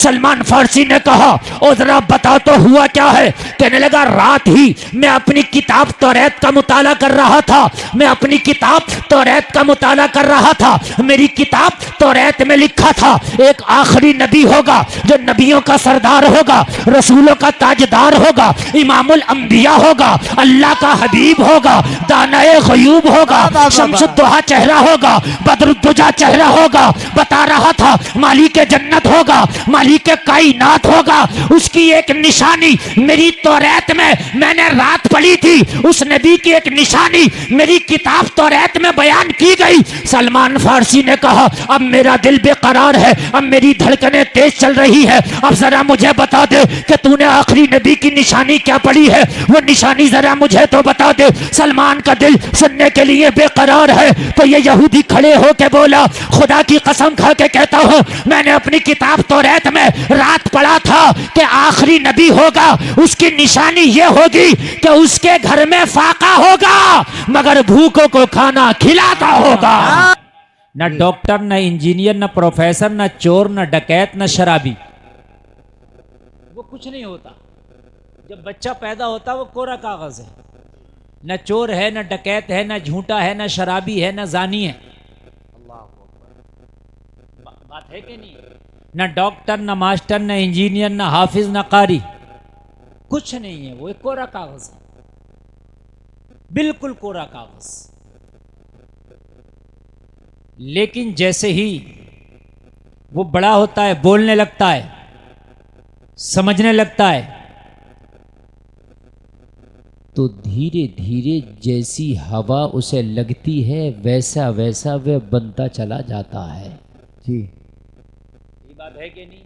सलमान फारसी ने कहा ओ जरा बता तो हुआ क्या है। कहने लगा रात ही मैं अपनी किताब तौरात का मुताला कर रहा था। मैं अपनी किताब तौरात का मुताला कर रहा था। मेरी किताब तौरात में लिखा था एक आखिरी नबी होगा जो नबियों का सरदार होगा, रसूलों का ताजदार होगा, इमामुल अंबिया होगा, अल्लाह का हबीब होगा, दानाए गयूब होगा, शम्सुद्दोहा चेहरा होगा, बदरुद्दुजा चेहरा होगा। बता रहा था मालिक जन्नत होगा, मालिक कायनात होगा। उसकी एक निशानी मेरी तौरात में मैंने रात पढ़ी थी, उस नबी की एक निशानी मेरी किताब तौरात में बयान की गई। सलमान फारसी ने कहा अब मेरा दिल बेकरार है, अब मेरी धड़कनें तेज चल रही है। अब जरा मुझे बता दे कि तूने आखिरी नबी की निशानी क्या पढ़ी है, वो निशानी जरा मुझे तो बता दे। सलमान का दिल सुनने के लिए बेकरार है। तो ये यहूदी खड़े होके बोला खुदा की कसम खा के कहता हूं मैंने अपनी किताब तौरात में रात पढ़ा था कि आखिरी नबी होगा, उसकी निशानी ये होगी कि उसके घर में फाका होगा मगर भूखों को खाना खिलाता होगा। न डॉक्टर, न इंजीनियर, न प्रोफेसर, न चोर, न डकैत, न शराबी, वो कुछ नहीं होता। जब बच्चा पैदा होता वो कोरा कागज है। न चोर है, न डकैत है, न झूठा है, न शराबी है, न जानी है। बात है कि नहीं? न डॉक्टर, न मास्टर, न इंजीनियर, न हाफिज, न कारी, कुछ नहीं है। वो एक कोरा कागज है, बिल्कुल कोरा कागज। लेकिन जैसे ही वो बड़ा होता है, बोलने लगता है, समझने लगता है, तो धीरे धीरे जैसी हवा उसे लगती है वैसा वैसा वह बनता चला जाता है। जी, ये बात है कि नहीं?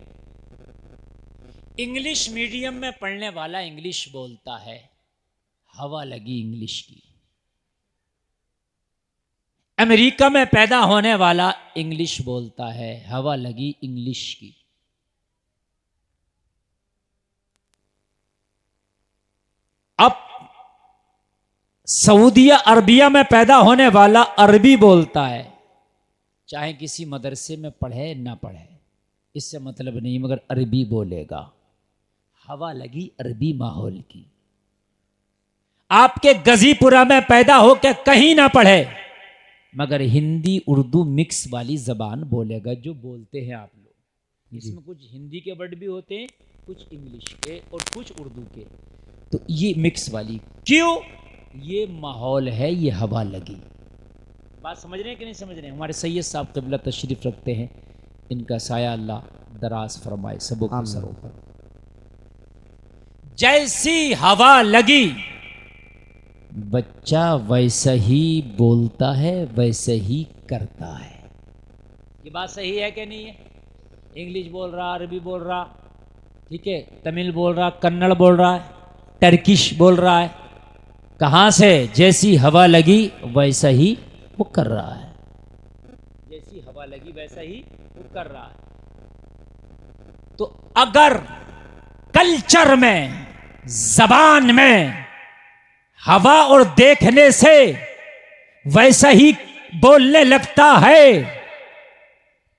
इंग्लिश मीडियम में पढ़ने वाला इंग्लिश बोलता है, हवा लगी इंग्लिश की। अमेरिका में पैदा होने वाला इंग्लिश बोलता है, हवा लगी इंग्लिश की। अब सऊदिया अरबिया में पैदा होने वाला अरबी बोलता है, चाहे किसी मदरसे में पढ़े ना पढ़े, इससे मतलब नहीं, मगर अरबी बोलेगा। हवा लगी अरबी माहौल की। आपके गजीपुरा में पैदा होकर कहीं ना पढ़े मगर हिंदी उर्दू मिक्स वाली जबान बोलेगा, जो बोलते हैं आप लोग। इसमें कुछ हिंदी के वर्ड भी होते हैं, कुछ इंग्लिश के और कुछ उर्दू के। तो ये मिक्स वाली क्यों? ये माहौल है, ये हवा लगी। बात समझ रहे हैं कि नहीं समझ रहे हैं? हमारे सैयद साहब क़िबला तशरीफ रखते हैं, इनका साया अल्लाह दराज फरमाए सबों के सरों पर। जैसी हवा लगी बच्चा वैसा ही बोलता है, वैसे ही करता है। ये बात सही है कि नहीं है? इंग्लिश बोल रहा, अरबी बोल रहा, ठीक है, तमिल बोल रहा, कन्नड़ बोल रहा है, टर्किश बोल रहा है। कहां से? जैसी हवा लगी वैसा ही वो कर रहा है। जैसी हवा लगी वैसा ही वो कर रहा है। तो अगर कल्चर में, जबान में हवा और देखने से वैसा ही बोलने लगता है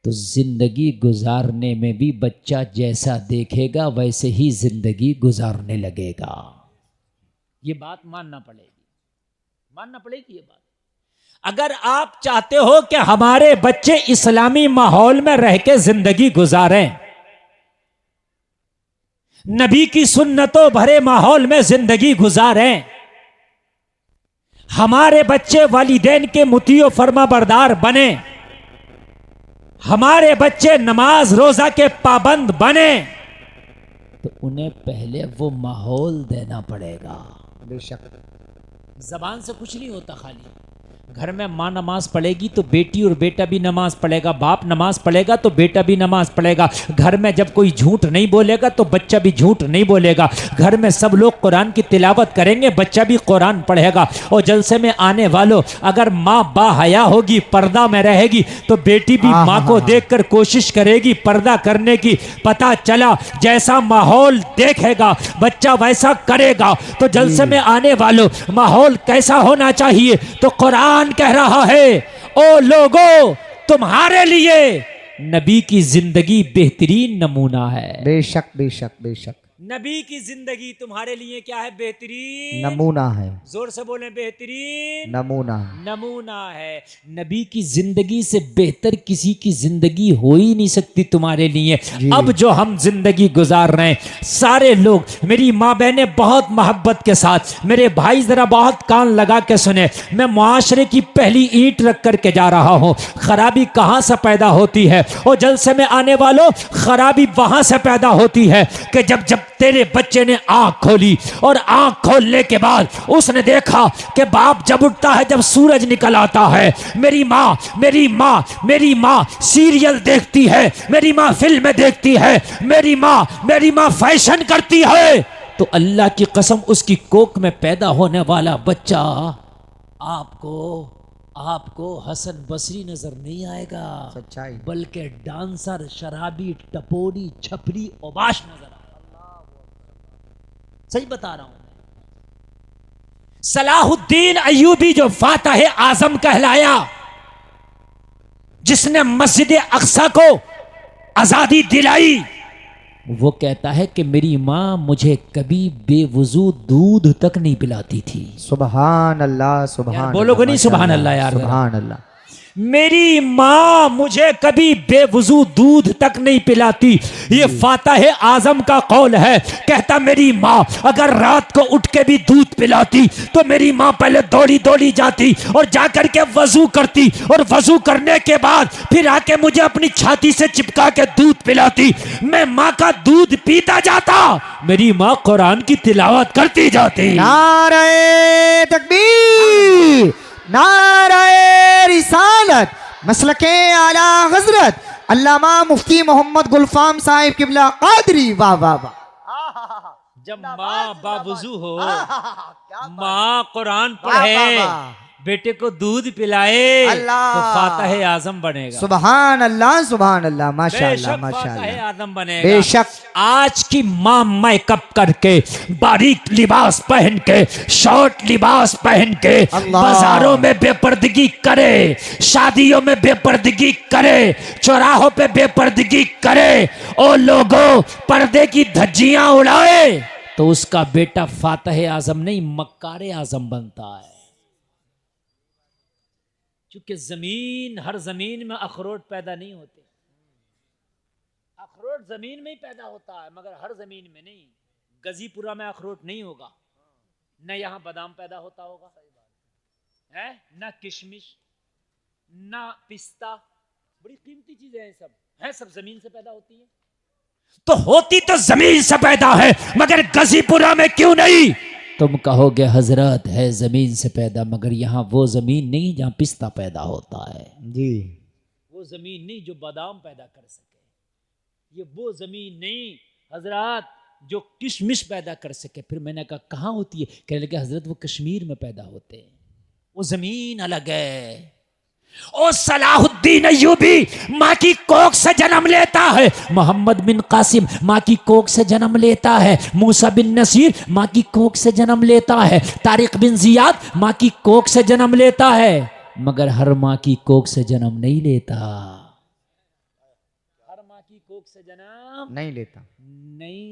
तो जिंदगी गुजारने में भी बच्चा जैसा देखेगा वैसे ही जिंदगी गुजारने लगेगा। ये बात मानना पड़ेगी ये बात। अगर आप चाहते हो कि हमारे बच्चे इस्लामी माहौल में रह के जिंदगी गुजारें, नबी की सुन्नतों भरे माहौल में जिंदगी गुजारें, हमारे बच्चे वालिदैन के मुतीओ फर्माबरदार बने, हमारे बच्चे नमाज रोजा के पाबंद बने, तो उन्हें पहले वो माहौल देना पड़ेगा। बेशक जबान से कुछ नहीं होता। खाली घर में माँ नमाज पढ़ेगी तो बेटी और बेटा भी नमाज पढ़ेगा, बाप नमाज पढ़ेगा तो बेटा भी नमाज पढ़ेगा। घर में जब कोई झूठ नहीं बोलेगा तो बच्चा भी झूठ नहीं बोलेगा। घर में सब लोग कुरान की तिलावत करेंगे, बच्चा भी कुरान पढ़ेगा। और जलसे में आने वालों, अगर माँ बाहया होगी, पर्दा में रहेगी, तो बेटी भी माँ को देखकर कोशिश करेगी पर्दा करने की। पता चला जैसा माहौल देखेगा बच्चा वैसा करेगा। तो जलसे में आने वालों, माहौल कैसा होना चाहिए? तो कुरान कह रहा है, ओ लोगों, तुम्हारे लिए नबी की जिंदगी बेहतरीन नमूना है। बेशक बेशक बेशक नबी की जिंदगी तुम्हारे लिए क्या है? बेहतरीन नमूना है, जोर से बोले, बेहतरीन नमूना। नमूना है। नबी की जिंदगी से बेहतर किसी की जिंदगी हो ही नहीं सकती तुम्हारे लिए। जी। अब जो हम जिंदगी गुजार रहे हैं, सारे लोग, मेरी माँ बहनें बहुत मोहब्बत के साथ, मेरे भाई जरा बहुत कान लगा के सुने, मैं मुआशरे की पहली ईंट रख करके जा रहा हूँ। खराबी कहाँ से पैदा होती है? और जलसे में आने वालों, खराबी वहां से पैदा होती है कि जब तेरे बच्चे ने आंख खोली, और आंख खोलने के बाद उसने देखा कि बाप जब उठता है, जब सूरज निकल आता है, मेरी माँ सीरियल देखती है, मेरी माँ फिल्में देखती है, मेरी माँ फैशन करती है, तो अल्लाह की कसम उसकी कोख में पैदा होने वाला बच्चा आपको हसन बसरी नजर नहीं आएगा, सच्चाई। बल्कि डांसर, शराबी, टपोरी, छपरी, ओबाश नजर आएगा। सही बता रहा हूं। सलाहुद्दीन अय्यूबी जो फातह आजम कहलाया, जिसने मस्जिद अक्सा को आजादी दिलाई, वो कहता है कि मेरी मां मुझे कभी बेवजू दूध तक नहीं पिलाती थी। सुभान अल्लाह, सुभान यार बोलोगे नहीं सुभान अल्लाह? यार सुभान अल्लाह। मेरी माँ मुझे कभी बेवजू दूध तक नहीं पिलाती। ये फातह आजम का कौल है। कहता मेरी माँ अगर रात को उठ के भी दूध पिलाती तो मेरी माँ पहले दौड़ी दौड़ी जाती और जाकर के वजू करती, और वजू करने के बाद फिर आके मुझे अपनी छाती से चिपका के दूध पिलाती। मैं माँ का दूध पीता जाता, मेरी माँ कुरान की तिलावत करती जाती। नारे तकबीर, नारे रिसालत, मसलके आला हजरत अल्लामा मुफ्ती मोहम्मद गुलफाम साहिब किबला कादरी। वाह वाह वाह। जब माँ बावजू हो, माँ कुरान पढ़े, बेटे को दूध पिलाए, अल्लाह, तो फातह आजम बनेगा। सुभान अल्लाह, सुभान अल्लाह, माशाअल्लाह बेशक फातह माशाअल्लाह। आजम बनेगा। बेशक। आज की माँ मेकअप करके, बारीक लिबास पहन के, शॉर्ट लिबास पहन के अल्लाह। बाजारों में बेपर्दगी करे, शादियों में बेपर्दगी करे, चौराहों पे बेपर्दगी करे, और लोगों पर्दे की धज्जियां उड़ाए, तो उसका बेटा फातह आजम नहीं, मक्कार आजम बनता है। क्योंकि हर जमीन में अखरोट पैदा नहीं होते। अखरोट जमीन में ही पैदा होता है, मगर हर जमीन में नहीं। गजीपुरा में अखरोट नहीं होगा, न यहाँ बादाम पैदा होता होगा, है न किशमिश, न पिस्ता। बड़ी कीमती चीजें हैं, सब जमीन से पैदा होती है। तो होती तो जमीन से पैदा है, मगर गजीपुरा में क्यों नहीं? तुम कहोगे हजरत है जमीन से पैदा, मगर यहाँ वो जमीन नहीं जहाँ पिस्ता पैदा होता है जी। वो जमीन नहीं जो बादाम पैदा कर सके, ये वो जमीन नहीं हजरत जो किशमिश पैदा कर सके। फिर मैंने कहा कहाँ होती है? कहने लगे हजरत वो कश्मीर में पैदा होते हैं, वो जमीन अलग है। ओ सलाहुद्दीन अय्यूबी माँ की कोख से जन्म लेता है, मोहम्मद बिन कासिम माँ की कोख से जन्म लेता है, मूसा बिन नसीर माँ की कोख से जन्म लेता है, तारिक बिन जियाद माँ की कोख से जन्म लेता है, मगर हर माँ की कोख से जन्म नहीं लेता। हर माँ की कोख से जन्म नहीं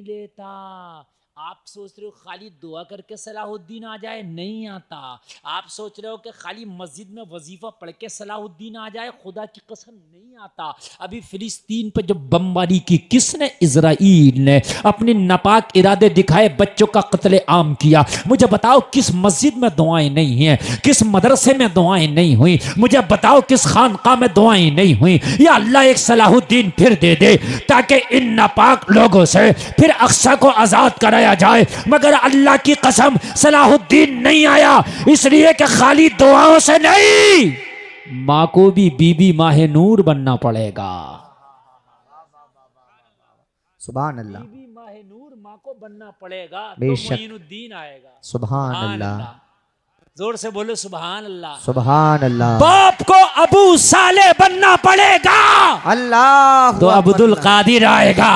लेता। आप सोच रहे हो खाली दुआ करके सलाहुद्दीन आ जाए? नहीं आता। आप सोच रहे हो कि खाली मस्जिद में वजीफा पढ़ के सलाहुद्दीन आ जाए? खुदा की कसम नहीं आता। अभी फिलिस्तीन पर जब बमबारी की, किसने? इजराइल ने अपने नापाक इरादे दिखाए, बच्चों का कत्ले आम किया। मुझे बताओ किस मस्जिद में दुआएं नहीं हैं? किस मदरसे में दुआएं नहीं हुई? मुझे बताओ किस खानका में दुआएं नहीं हुई? या अल्लाह एक सलाहुद्दीन फिर दे दे ताकि इन नापाक लोगों से फिर अक्सा को आजाद कराया जाए। मगर अल्लाह की कसम सलाहुद्दीन नहीं आया, इसलिए कि खाली दुआओं से नहीं, माँ को भी बीबी माहे नूर बनना पड़ेगा। सुभान अल्लाह, बीबी माहे नूर माँ को बनना पड़ेगा, तो बेशक। मोइनुद्दीन आएगा। सुभान अल्लाह, जोर से बोलो सुभान अल्लाह। सुभान अल्लाह। बाप को अबू साले बनना पड़ेगा, अल्लाह तो अब्दुल कादिर आएगा।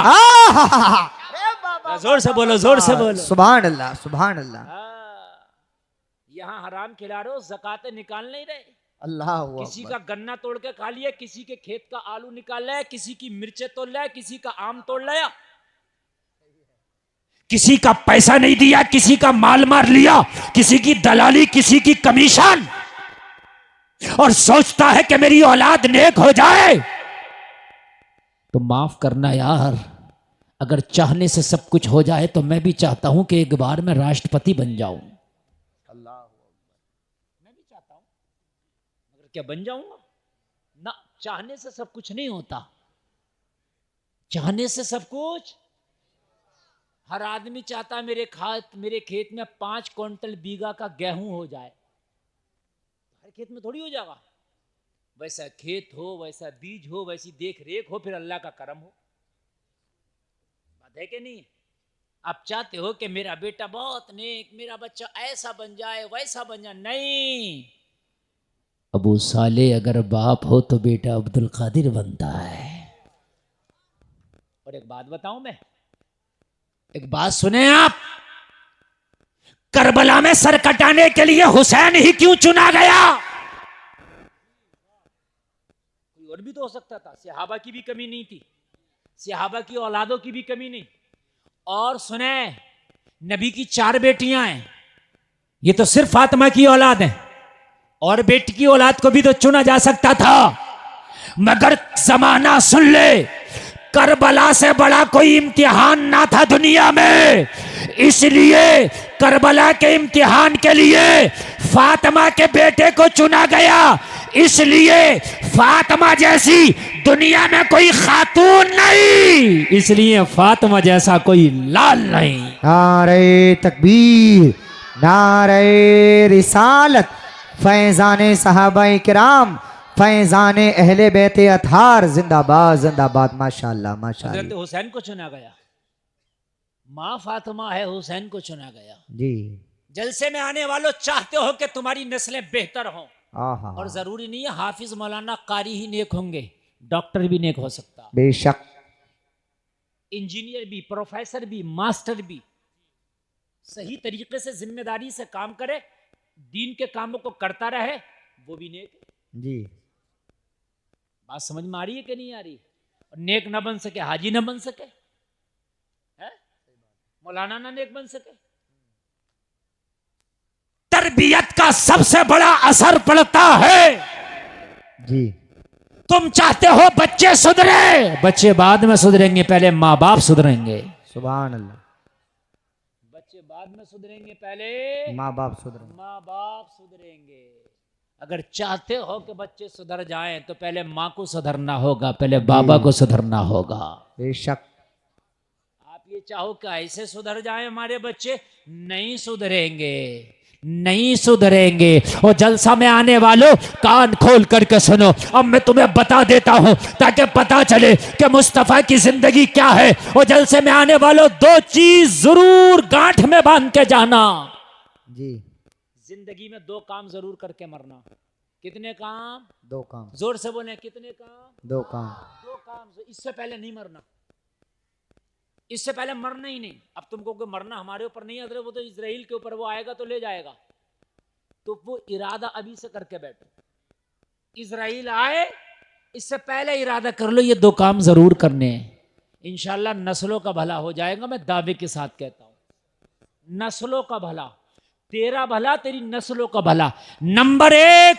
जोर से बोलो, जोर से बोलो। सुभान अल्लाह, सुभान अल्लाह। यहाँ हराम खिला रहे हो, ज़कातें निकाल नहीं रहे। अल्लाह किसी का गन्ना तोड़ के खा लिया, किसी के खेत का आलू निकाल लाया, किसी की मिर्चें तोड़ लाया, किसी का आम तोड़ लाया, किसी का पैसा नहीं दिया, किसी का माल मार लिया, किसी की दलाली, किसी की कमीशन, और सोचता है कि मेरी औलाद नेक हो जाए। तो माफ करना यार, अगर चाहने से सब कुछ हो जाए तो मैं भी चाहता हूं कि एक बार मैं राष्ट्रपति बन जाऊं। मैं भी चाहता हूं, मगर क्या बन जाऊंगा ना? चाहने से सब कुछ नहीं होता, चाहने से सब कुछ। हर आदमी चाहता है मेरे खेत में 5 क्विंटल बीघा का गेहूं हो जाए। हर खेत में थोड़ी हो जाएगा। वैसा खेत हो, वैसा बीज हो, वैसी देख रेख हो, फिर अल्लाह का करम हो। बात है कि नहीं? आप चाहते हो कि मेरा बेटा बहुत नेक, मेरा बच्चा ऐसा बन जाए, वैसा बन जाए। नहीं, अबू साले अगर बाप हो तो बेटा अब्दुल कादिर बनता है। और एक बात बताऊं मैं, एक बात सुने आप, करबला में सर कटाने के लिए हुसैन ही क्यों चुना गया? कोई और भी तो हो सकता था। सहाबा की भी कमी नहीं थी, सहाबा की औलादों की भी कमी नहीं। और सुने, नबी की 4 बेटियां हैं, ये तो सिर्फ फातिमा की औलाद है, और बेटी की औलाद को भी तो चुना जा सकता था। मगर जमाना सुन ले, करबला से बड़ा कोई इम्तिहान ना था दुनिया में, इसलिए करबला के इम्तिहान के लिए फातिमा के बेटे को चुना गया। इसलिए फातिमा जैसी दुनिया में कोई खातून नहीं, इसलिए फातिमा जैसा कोई लाल नहीं। नारे तकबीर, नारे रिसालत, फैजान सहाबाए किराम, फैजान अहले बैत अतहार, जिंदाबाद जिंदाबाद। माशाअल्लाह माशाअल्लाह। हजरत हुसैन को चुना गया, माँ फातिमा है, हुसैन को चुना गया। जी। जलसे में आने वालों, चाहते हो कि तुम्हारी नस्लें बेहतर हों, आहा, और जरूरी नहीं है हाफिज मौलाना कारी ही नेक होंगे, डॉक्टर भी नेक हो सकता, बेशक। इंजीनियर भी, प्रोफेसर भी, मास्टर भी सही तरीके से जिम्मेदारी से काम करे, दीन के कामों को करता रहे, वो भी नेक है। जी। बात समझ में आ रही है कि नहीं आ रही? और नेक ना बन सके, हाजी ना बन सके, है मौलाना ना नेक बन सके। तरबियत का सबसे बड़ा असर पड़ता है। जी। तुम चाहते हो बच्चे सुधरे, बच्चे बाद में सुधरेंगे, पहले माँ बाप सुधरेंगे। सुभान अल्लाह। बच्चे बाद में सुधरेंगे, पहले माँ बाप सुधर। माँ बाप सुधरेंगे। अगर चाहते हो कि बच्चे सुधर जाएं तो पहले माँ को सुधरना होगा, पहले बाबा को सुधरना होगा। बेशक। आप ये चाहो कि ऐसे सुधर जाएं हमारे बच्चे, नहीं सुधरेंगे, नहीं सुधरेंगे। और जलसा में आने वालों कान खोल करके सुनो, अब मैं तुम्हें बता देता हूं ताकि पता चले कि मुस्तफा की जिंदगी क्या है। और जलसे में आने वालों 2 चीज जरूर गांठ में बांध के जाना। जी। जिंदगी में 2 काम जरूर करके मरना। कितने काम? 2 काम। जोर से बोले, कितने काम? 2 काम। 2 काम। इससे पहले नहीं मरना, इससे पहले मरना ही नहीं। अब तुमको कोई मरना हमारे ऊपर नहीं है, वो तो इजराइल के ऊपर, वो आएगा तो ले जाएगा। तो वो इरादा अभी से करके बैठो, इजराइल आए इससे पहले इरादा कर लो, ये 2 काम जरूर करने हैं। इंशाल्लाह नस्लों का भला हो जाएगा। मैं दावे के साथ कहता हूं, नस्लों का भला, तेरा भला, तेरी नस्लों का भला। नंबर 1,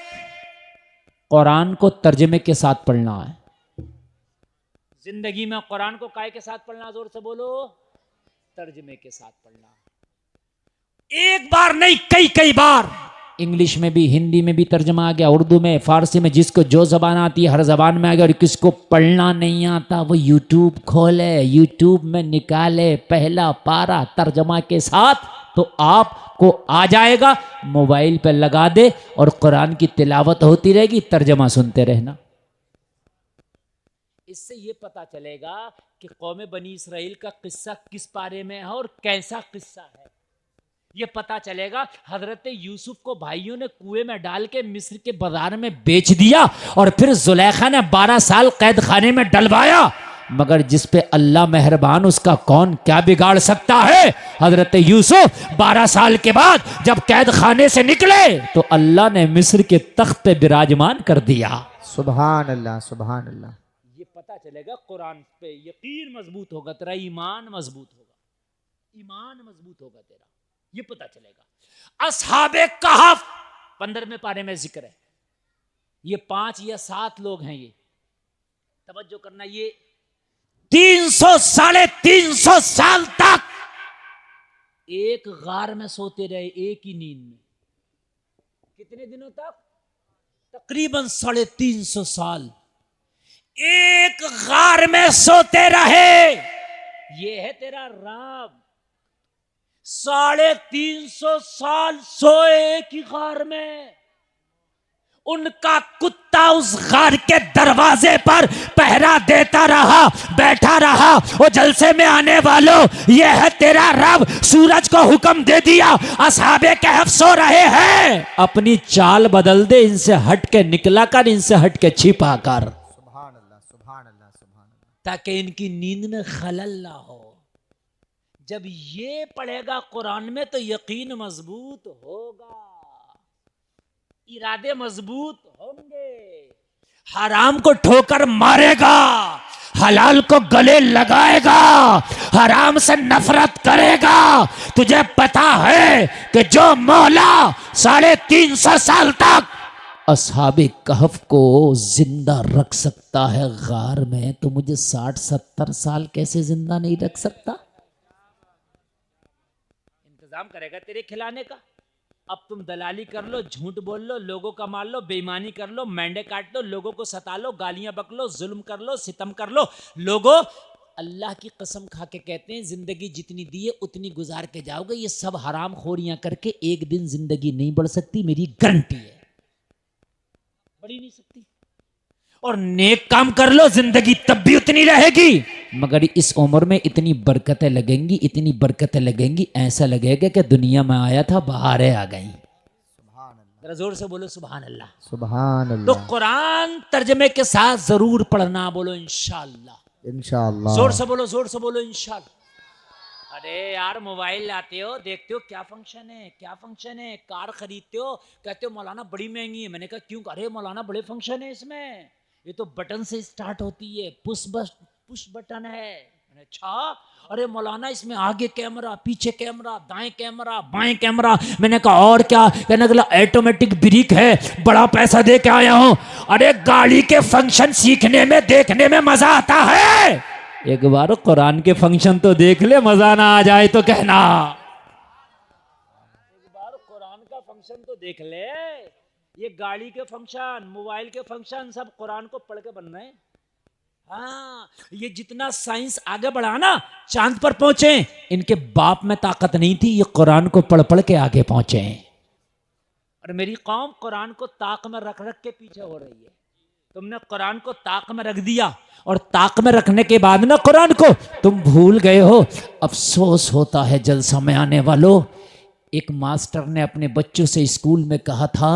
कुरान को तर्जमे के साथ पढ़ना है। जिंदगी में कुरान को काय के साथ पढ़ना? जोर से बोलो, तर्जमे के साथ पढ़ना। एक बार नहीं, कई बार। इंग्लिश में भी, हिंदी में भी तर्जमा आ गया, उर्दू में, फारसी में, जिसको जो जबान आती है हर जबान में आ गया। और किसको पढ़ना नहीं आता वो यूट्यूब खोले, यूट्यूब में निकाले पहला पारा तर्जमा के साथ, तो आपको आ जाएगा। मोबाइल पे लगा दे और कुरान की तिलावत होती रहेगी, तर्जमा सुनते रहना। इससे ये पता चलेगा कि कौम बनी इसराइल का किस्सा किस पारे में है और कैसा किस्सा है। ये पता चलेगा। हजरत यूसुफ को भाइयों ने कुएं में डाल के मिस्र के बाजार में बेच दिया, और फिर जुलेखा ने 12 साल कैद खाने में डलवाया। मगर जिस पे अल्लाह मेहरबान उसका कौन क्या बिगाड़ सकता है। हजरत यूसुफ 12 साल के बाद जब कैद खाने से निकले तो अल्लाह ने मिस्र के तख्त पे विराजमान कर दिया। सुभान अल्लाह, सुभान अल्लाह। ये पता चलेगा कुरान पे यकीन मजबूत होगा तेरा, ईमान मजबूत होगा, ईमान मजबूत होगा तेरा, ये पता चलेगा। असहाबे कहफ 15वें पारे में जिक्र है। ये 5 या 7 लोग हैं, ये तवज्जो करना, ये 300 साढ़े 300 साल तक एक गार में सोते रहे, एक ही नींद में। कितने दिनों तक? तकरीबन 350 साल एक गार में सोते रहे। ये है तेरा रब। 350 साल सोए एक ही गार में। उनका कुत्ता उस गार के दरवाजे पर पहरा देता रहा, बैठा रहा। वो जलसे में आने वालों, ये है तेरा रब। सूरज को हुक्म दे दिया, असहाबे कहफ सो रहे हैं, अपनी चाल बदल दे, इनसे हट के निकला कर, इनसे हट के छिपा कर, सुभान अल्लाह, सुभान अल्लाह, सुभान अल्लाह। ताकि इनकी नींद में खलल ना हो। जब ये पढ़ेगा कुरान में तो यकीन मजबूत होगा, इरादे मजबूत होंगे। हराम को ठोकर मारेगा, हलाल को गले लगाएगा, हराम से नफरत करेगा। तुझे पता है कि जो मौला 350 साल तक असहाबे कहफ को जिंदा रख सकता है गार में, तो मुझे 60-70 साल कैसे जिंदा नहीं रख सकता? इंतजाम करेगा तेरे खिलाने का। अब तुम दलाली कर लो, झूठ बोल लो, लोगों का मार लो, बेईमानी कर लो, मेंढे काट लो, लोगों को सता लो, गालियां बक लो, जुल्म कर लो, सितम कर लो। लोगों, अल्लाह की कसम खा के कहते हैं जिंदगी जितनी दी है उतनी गुजार के जाओगे। ये सब हराम खोरियां करके एक दिन जिंदगी नहीं बढ़ सकती, मेरी गारंटी है, बढ़ी नहीं सकती। और नेक काम कर लो, जिंदगी तब भी उतनी रहेगी, मगर इस उम्र में इतनी बरकतें लगेंगी, इतनी बरकतें लगेंगी, ऐसा लगेगा कि दुनिया में आया था बहारें आ गई। जरा जोर से बोलो सुभान अल्लाह, सुभान तो अल्लाह। कुरान तर्जमे के साथ जरूर पढ़ना, बोलो इंशाअल्लाह। इंशाअल्लाह। जोर से बोलो, जोर से बोलो इंशाअल्लाह। अरे यार मोबाइल लाते हो, देखते हो क्या फंक्शन है, क्या फंक्शन है, कार खरीदते हो, कहते हो मौलाना बड़ी महंगी है। मैंने कहा क्यों? अरे मौलाना बड़े फंक्शन है इसमें, ये तो बटन से स्टार्ट होती है, पुश बटन है। मैंने अच्छा, अरे मौलाना इसमें आगे कैमरा, पीछे कैमरा, दाएं कैमरा, बाएं कैमरा। मैंने कहा और क्या? कहने लगा ऑटोमेटिक ब्रेक है, बड़ा पैसा दे के आया हूं। अरे गाड़ी के फंक्शन सीखने में, देखने में मजा आता है, एक बार कुरान के फंक्शन तो देख ले, मजा ना आ जाए तो कहना। एक बार कुरान का फंक्शन तो देख ले। ये गाड़ी के फंक्शन, मोबाइल के फंक्शन सब कुरान को पढ़ के बन रहे हैं। हाँ, ये जितना साइंस आगे बढ़ा ना, चांद पर पहुंचे, इनके बाप में ताकत नहीं थी, ये कुरान को पढ़ पढ़ के आगे पहुंचे। और मेरी कौम कुरान को ताक में रख रख के पीछे हो रही है। तुमने कुरान को ताक में रख दिया, और ताक में रखने के बाद ना कुरान को तुम भूल गए हो। अफसोस होता है जलसा में आने वालों। एक मास्टर ने अपने बच्चों से स्कूल में कहा था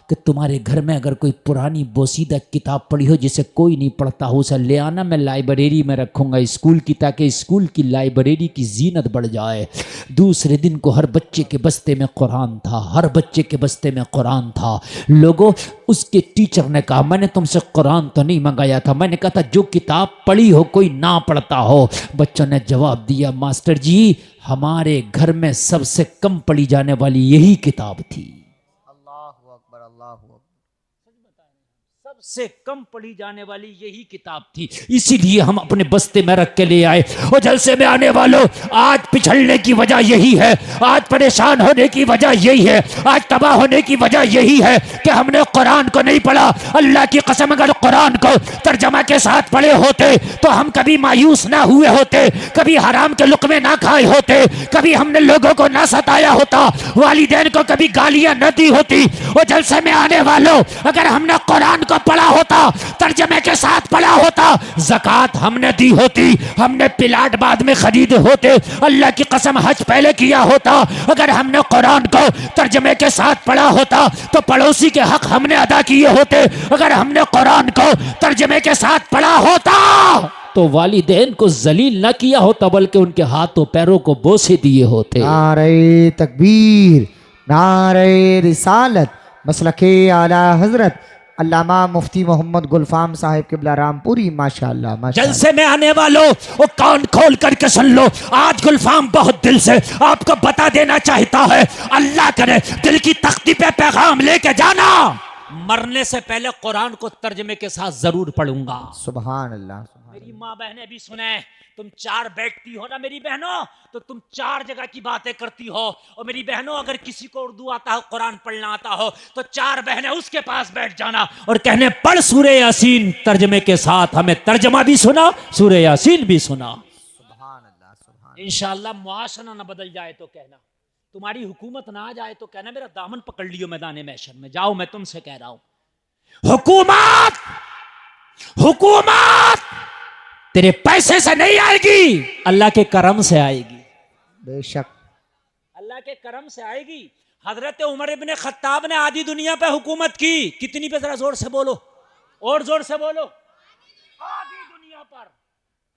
कि तुम्हारे घर में अगर कोई पुरानी बोसीदा किताब पढ़ी हो जिसे कोई नहीं पढ़ता हो, उसे ले आना, मैं लाइब्रेरी में रखूंगा स्कूल की, ताकि स्कूल की लाइब्रेरी की जीनत बढ़ जाए। दूसरे दिन को हर बच्चे के बस्ते में कुरान था, हर बच्चे के बस्ते में कुरान था। लोगों, उसके टीचर ने कहा मैंने तुमसे कुरान तो नहीं मंगाया था, मैंने कहा था जो किताब पढ़ी हो कोई ना पढ़ता हो। बच्चों ने जवाब दिया मास्टर जी हमारे घर में सबसे कम पढ़ी जाने वाली यही किताब थी। अल्लाहु अकबर, अल्लाहु अकबर। सबसे कम पढ़ी जाने वाली यही किताब थी, इसीलिए हम अपने बस्ते में रख के ले आए। और जलसे में आने वालों, आज पिछड़ने की वजह यही है, आज परेशान होने की वजह यही है, आज तबाह होने की वजह यही है कि हमने कुरान को नहीं पढ़ा। अल्लाह की कसम, अगर कुरान को तर्जमा के साथ पढ़े होते तो हम कभी मायूस ना हुए होते, कभी हराम के लुक़मे ना खाए होते, कभी हमने लोगों को ना सताया होता, वालिदैन को कभी गालियां न दी होती। और जलसे में आने वालों, अगर हमने कुरान को पढ़ा होता, तर्जमे के साथ पढ़ा होता, ज़कात हमने दी होती, हमने प्लाट बाद में खरीदे होते, अल्लाह की कसम हज पहले किया होता। अगर हमने कुरान को तर्जमे के साथ पढ़ा होता तो पड़ोसी के हक हमने अदा किए होते। अगर हमने कुरान को तर्जमे के साथ पढ़ा होता तो वालिदैन को जलील न किया होता बल्कि उनके हाथों पैरों को बोसे दिए होते। नारे तकबीर, नारे रिसालत, मसलके आला हजरत अल्लामा मुफ्ती मोहम्मद गुलफाम साहिब किबला रामपुरी, माशाअल्लाह माशाअल्लाह। जलसे में आने वालों, वो कान खोल करके सुन लो। आज गुलफाम बहुत दिल से आपको बता देना चाहता है, अल्लाह करे दिल की तख्ती पे पैगाम लेके जाना। मरने से पहले कुरान को तर्जमे के साथ जरूर पढ़ूंगा। सुभान अल्लाह, सुभान मेरी माँ बहनें भी सुने, तुम चार बैठती हो ना मेरी बहनों, तो तुम चार जगह की बातें करती हो। और मेरी बहनों, अगर किसी को उर्दू आता हो, कुरान पढ़ना आता हो, तो चार बहनें उसके पास बैठ जाना और कहने पढ़ सूरह यासीन तर्जमे के साथ। हमें तर्जमा भी सुना, सूरह यासीन भी सुना। अल्लाह, सुभान। इंशाअल्लाह मुआशरा ना बदल जाए तो कहना, तुम्हारी हुकूमत ना आ जाए तो कहना मेरा दामन पकड़ लियो मैदान महशर में। जाओ, मैं तुमसे कह रहा हूं, हुकूमत हुकूमत तेरे पैसे से नहीं आएगी, अल्लाह के करम से आएगी। बेशक अल्लाह के करम से आएगी। हजरत उमर इब्ने खत्ताब ने आधी दुनिया पे हुकूमत की। कितनी पे? जरा जोर से बोलो, और जोर से बोलो। आधी दुनिया पर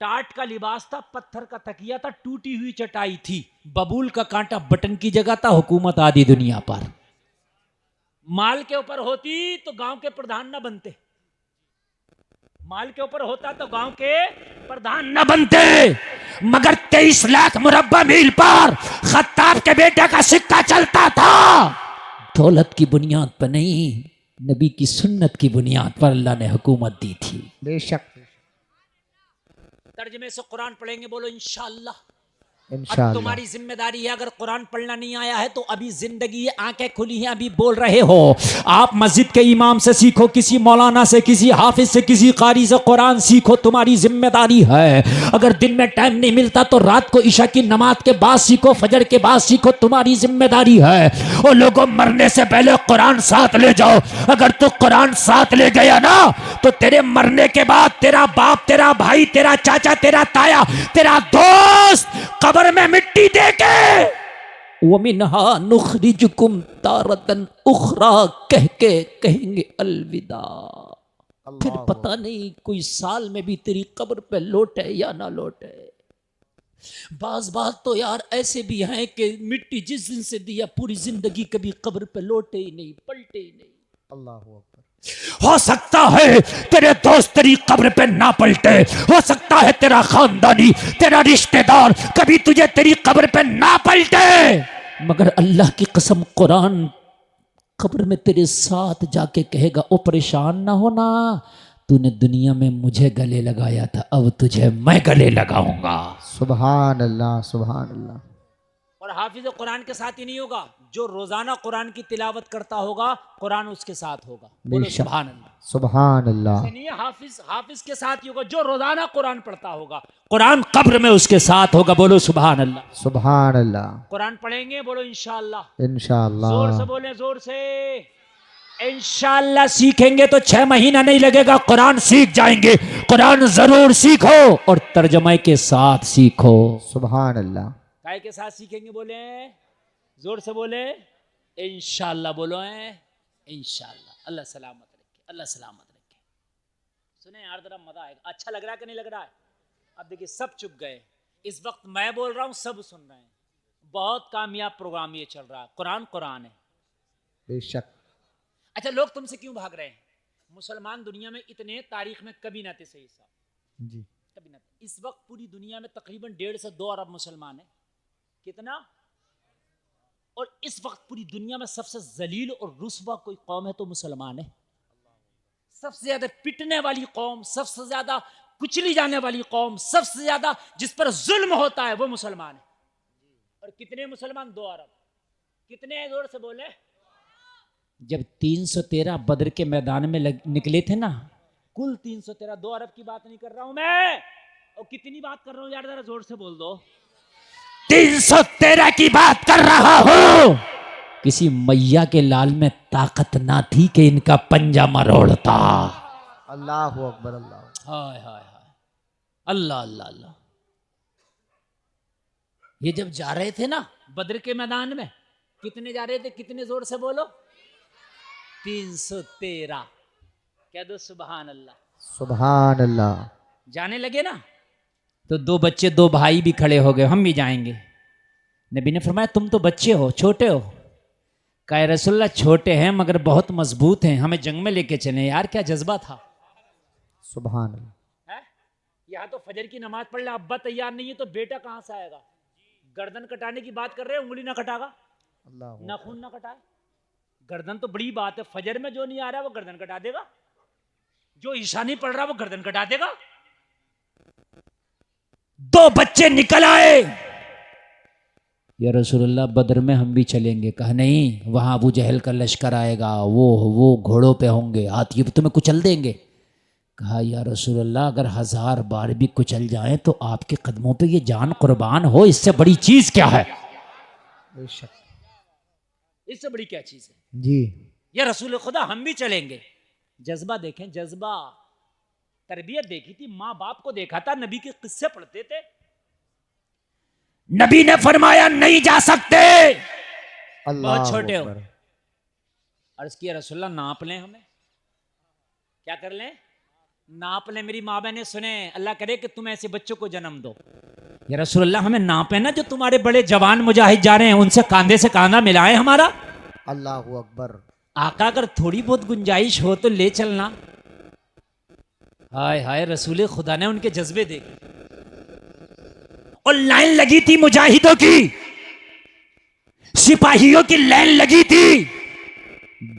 टाट का लिबास था, पत्थर का तकिया था, टूटी हुई चटाई थी, बबूल का कांटा बटन की जगह था। हुकूमत आधी दुनिया पर। माल के ऊपर होती तो गांव के प्रधान न बनते, माल के ऊपर होता तो गांव के प्रधान न बनते। मगर 23 लाख मुरब्बा मील पर खत्ताब के बेटे का सिक्का चलता था। दौलत की बुनियाद पर नहीं, नबी की सुन्नत की बुनियाद पर अल्लाह ने हुकूमत दी थी। बेशक तर्जमे से कुरान पढ़ेंगे, बोलो इंशाअल्लाह। अब इंशाअल्लाह। तुम्हारी जिम्मेदारी है, अगर कुरान पढ़ना नहीं आया है तो अभी जिंदगी है, आंखें खुली हैं, अभी बोल रहे हो। आप मस्जिद के इमाम से सीखो, किसी मौलाना से, किसी हाफिज से, किसी कारी से कुरान सीखो, तुम्हारी जिम्मेदारी है। अगर दिन में टाइम नहीं मिलता तो रात को ईशा की नमाज के बाद सीखो, फजर के बाद सीखो, तुम्हारी जिम्मेदारी है। और लोगों, मरने से पहले कुरान साथ ले जाओ। अगर तू कुरान साथ ले गया ना तो तेरे मरने के बाद तेरा बाप, तेरा भाई, तेरा चाचा, तेरा ताया, तेरा दोस्त कब्र में मिट्टी देके वमिनहा नुखरिजुकुम तारतन उखरा कह के कहेंगे अलविदा। फिर पता नहीं कोई साल में भी तेरी कब्र पे लौटे या ना लौटे। बाज तो यार ऐसे भी हैं कि मिट्टी जिस दिन से दिया पूरी जिंदगी कभी कब्र पे लौटे ही नहीं, पलटे ही नहीं। अल्लाह अकबर। हो सकता है तेरे दोस्त तेरी कब्र पे ना पलटे, हो सकता है तेरा खानदानी, तेरा रिश्तेदार कभी तुझे तेरी कब्र पे ना पलटे, मगर अल्लाह की कसम कुरान कब्र में तेरे साथ जाके कहेगा, ओ परेशान ना होना, तूने दुनिया में मुझे गले लगाया था, अब तुझे मैं गले लगाऊंगा। सुभान अल्लाह, सुभान अल्लाह। और हाफिज कुरान के साथ ही नहीं होगा, जो रोजाना कुरान की तिलावत करता होगा कुरान उसके साथ होगा। बोलो बेशक। सुभान अल्लाह। सुभान अल्लाह। नहीं है, हाफिज के साथ ही होगा, जो रोजाना कुरान पढ़ता होगा कुरान कब्र में उसके साथ होगा। बोलो सुभान अल्लाह। सुभान अल्लाह। कुरान पढ़ेंगे, बोलो इंशाअल्लाह। इंशाअल्लाह। जोर से बोले, जोर से। इंशाअल्लाह सीखेंगे तो 6 महीना नहीं लगेगा, कुरान सीख जाएंगे। कुरान जरूर सीखो और तर्जमे के साथ सीखो। सुभान अल्लाह। काय के साथ सीखेंगे? बोले जोर से बोले इंशाअल्लाह। बोलो है इंशाअल्लाह। अल्लाह सलामत रखे, अल्लाह सलामत रखे। सुने यार, जरा मजा आएगा। अच्छा लग रहा है कि नहीं लग रहा है? अब देखिए सब चुप गए। इस वक्त मैं बोल रहा हूँ, सब सुन रहे हैं। बहुत कामयाब प्रोग्राम ये चल रहा है। कुरान कुरान है। बेशक। अच्छा, लोग तुमसे क्यों भाग रहे हैं? मुसलमान दुनिया में इतने तारीख में कभी ना थे, सही साहब, जी। कभी ना थे। इस वक्त पूरी दुनिया में तकरीबन 1.5 से 2 अरब मुसलमान है। कितना? और इस वक्त पूरी दुनिया में सबसे जलील और रुस्वा कोई कौम है तो मुसलमान है। सबसे ज्यादा पिटने वाली कौम, सबसे ज्यादा कुचली जाने वाली कौम, सबसे ज्यादा जिस पर जुल्म होता है वो मुसलमान है। और कितने मुसलमान? 2 अरब। कितने? जोर से बोले। जब 313 बद्र के मैदान में निकले थे ना, कुल 313, 2 अरब की बात नहीं कर रहा हूं मैं। और कितनी बात कर रहा हूं यार, जरा जोर से बोल दो। 313 की बात कर रहा हूं। किसी मैया के लाल में ताकत ना थी कि इनका पंजा मरोड़ता। अल्लाह अकबर। अल्लाह। हाय हाय हाय, अल्लाह अल्लाह अल्लाह। ये जब जा रहे थे ना बद्र के मैदान में, कितने जा रहे थे? कितने? जोर से बोलो। 313। क्या दो? सुभान अल्लाह। सुभान अल्लाह। जाने लगे ना तो दो बच्चे दो भाई भी खड़े हो गए, हम भी जाएंगे। नबी ने फरमाया तुम तो बच्चे हो, छोटे हो। कहा रसूलल्लाह छोटे हैं मगर बहुत मजबूत हैं, हमें जंग में लेके चले। यार क्या जज्बा था। सुभान अल्लाह। है यहाँ तो फजर की नमाज पढ़ ले, अब्बा तैयार नहीं है तो बेटा कहाँ से आएगा। गर्दन कटाने की बात कर रहे हैं, उंगली ना कटागा, अल्लाह नाखून ना कटाए। गर्दन तो बड़ी बात है, फजर में जो नहीं आ रहा वो गर्दन कटा देगा, जो ईशा नहीं पढ़ रहा वो गर्दन कटा देगा। दो बच्चे निकल आए। या रसूलुल्लाह बदर में हम भी चलेंगे। कहा नहीं, वहां अबू जहल का लश्कर आएगा, वो घोड़ों पे होंगे, हाथी पे तुम्हें कुचल देंगे। कहा या रसूलुल्लाह अगर 1000 बार भी कुचल जाए तो आपके कदमों पे ये जान कुर्बान हो, इससे बड़ी चीज क्या है। बेशक इससे बड़ी क्या चीज है जी। या रसूल खुदा हम भी चलेंगे। जज्बा देखें, जज्बा। तरबियत देखी थी, माँ बाप को देखा था, नबी के किस्से पढ़ते थे। नबी ने फरमाया नहीं जा सकते। अल्लाह बहुत छोटे हो। अकबर। अर्ज किया रसूलल्लाह नाप लें, हमें क्या कर लें, नाप लें। मेरी माँ बहने सुने, अल्लाह करे कि तुम ऐसे बच्चों को जन्म दो। या रसूलल्लाह हमें नापे ना, जो तुम्हारे बड़े जवान मुजाहिद जा रहे हैं उनसे कांधे से कांधा मिलाए हमारा। अल्लाह अकबर। आका अगर थोड़ी बहुत गुंजाइश हो तो ले चलना। हाय हाय, रसूल खुदा ने उनके जज्बे देखे। और लाइन लगी थी मुजाहिदों की, सिपाहियों की लाइन लगी थी।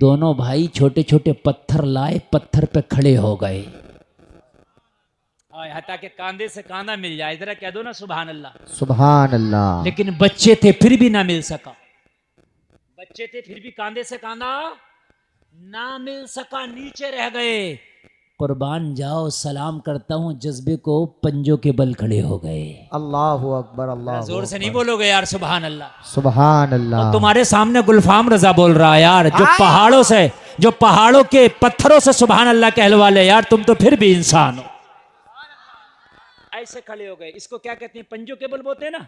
दोनों भाई छोटे छोटे पत्थर लाए, पत्थर पे खड़े हो गए। ताकि कांधे से कांधा मिल जाए। जरा कह दो ना सुभान अल्लाह। सुभान अल्लाह। लेकिन बच्चे थे फिर भी ना मिल सका, बच्चे थे फिर भी कांधे से कांधा ना मिल सका, नीचे रह गए। कुर्बान जाओ, सलाम करता हूं, जज्बे को पंजों के बल खड़े हो गए। अल्लाह अकबर। अल्लाह जोर से नहीं बोलोगे यार सुभान अल्लाह। सुभान अल्लाह। और तुम्हारे सामने गुलफाम रजा बोल रहा है यार, जो पहाड़ों के पत्थरों से सुभान अल्लाह कहलवा ले यार, तुम तो फिर भी इंसान हो। ऐसे खड़े हो गए। इसको क्या कहते हैं, पंजों के बल बोलते हैं ना।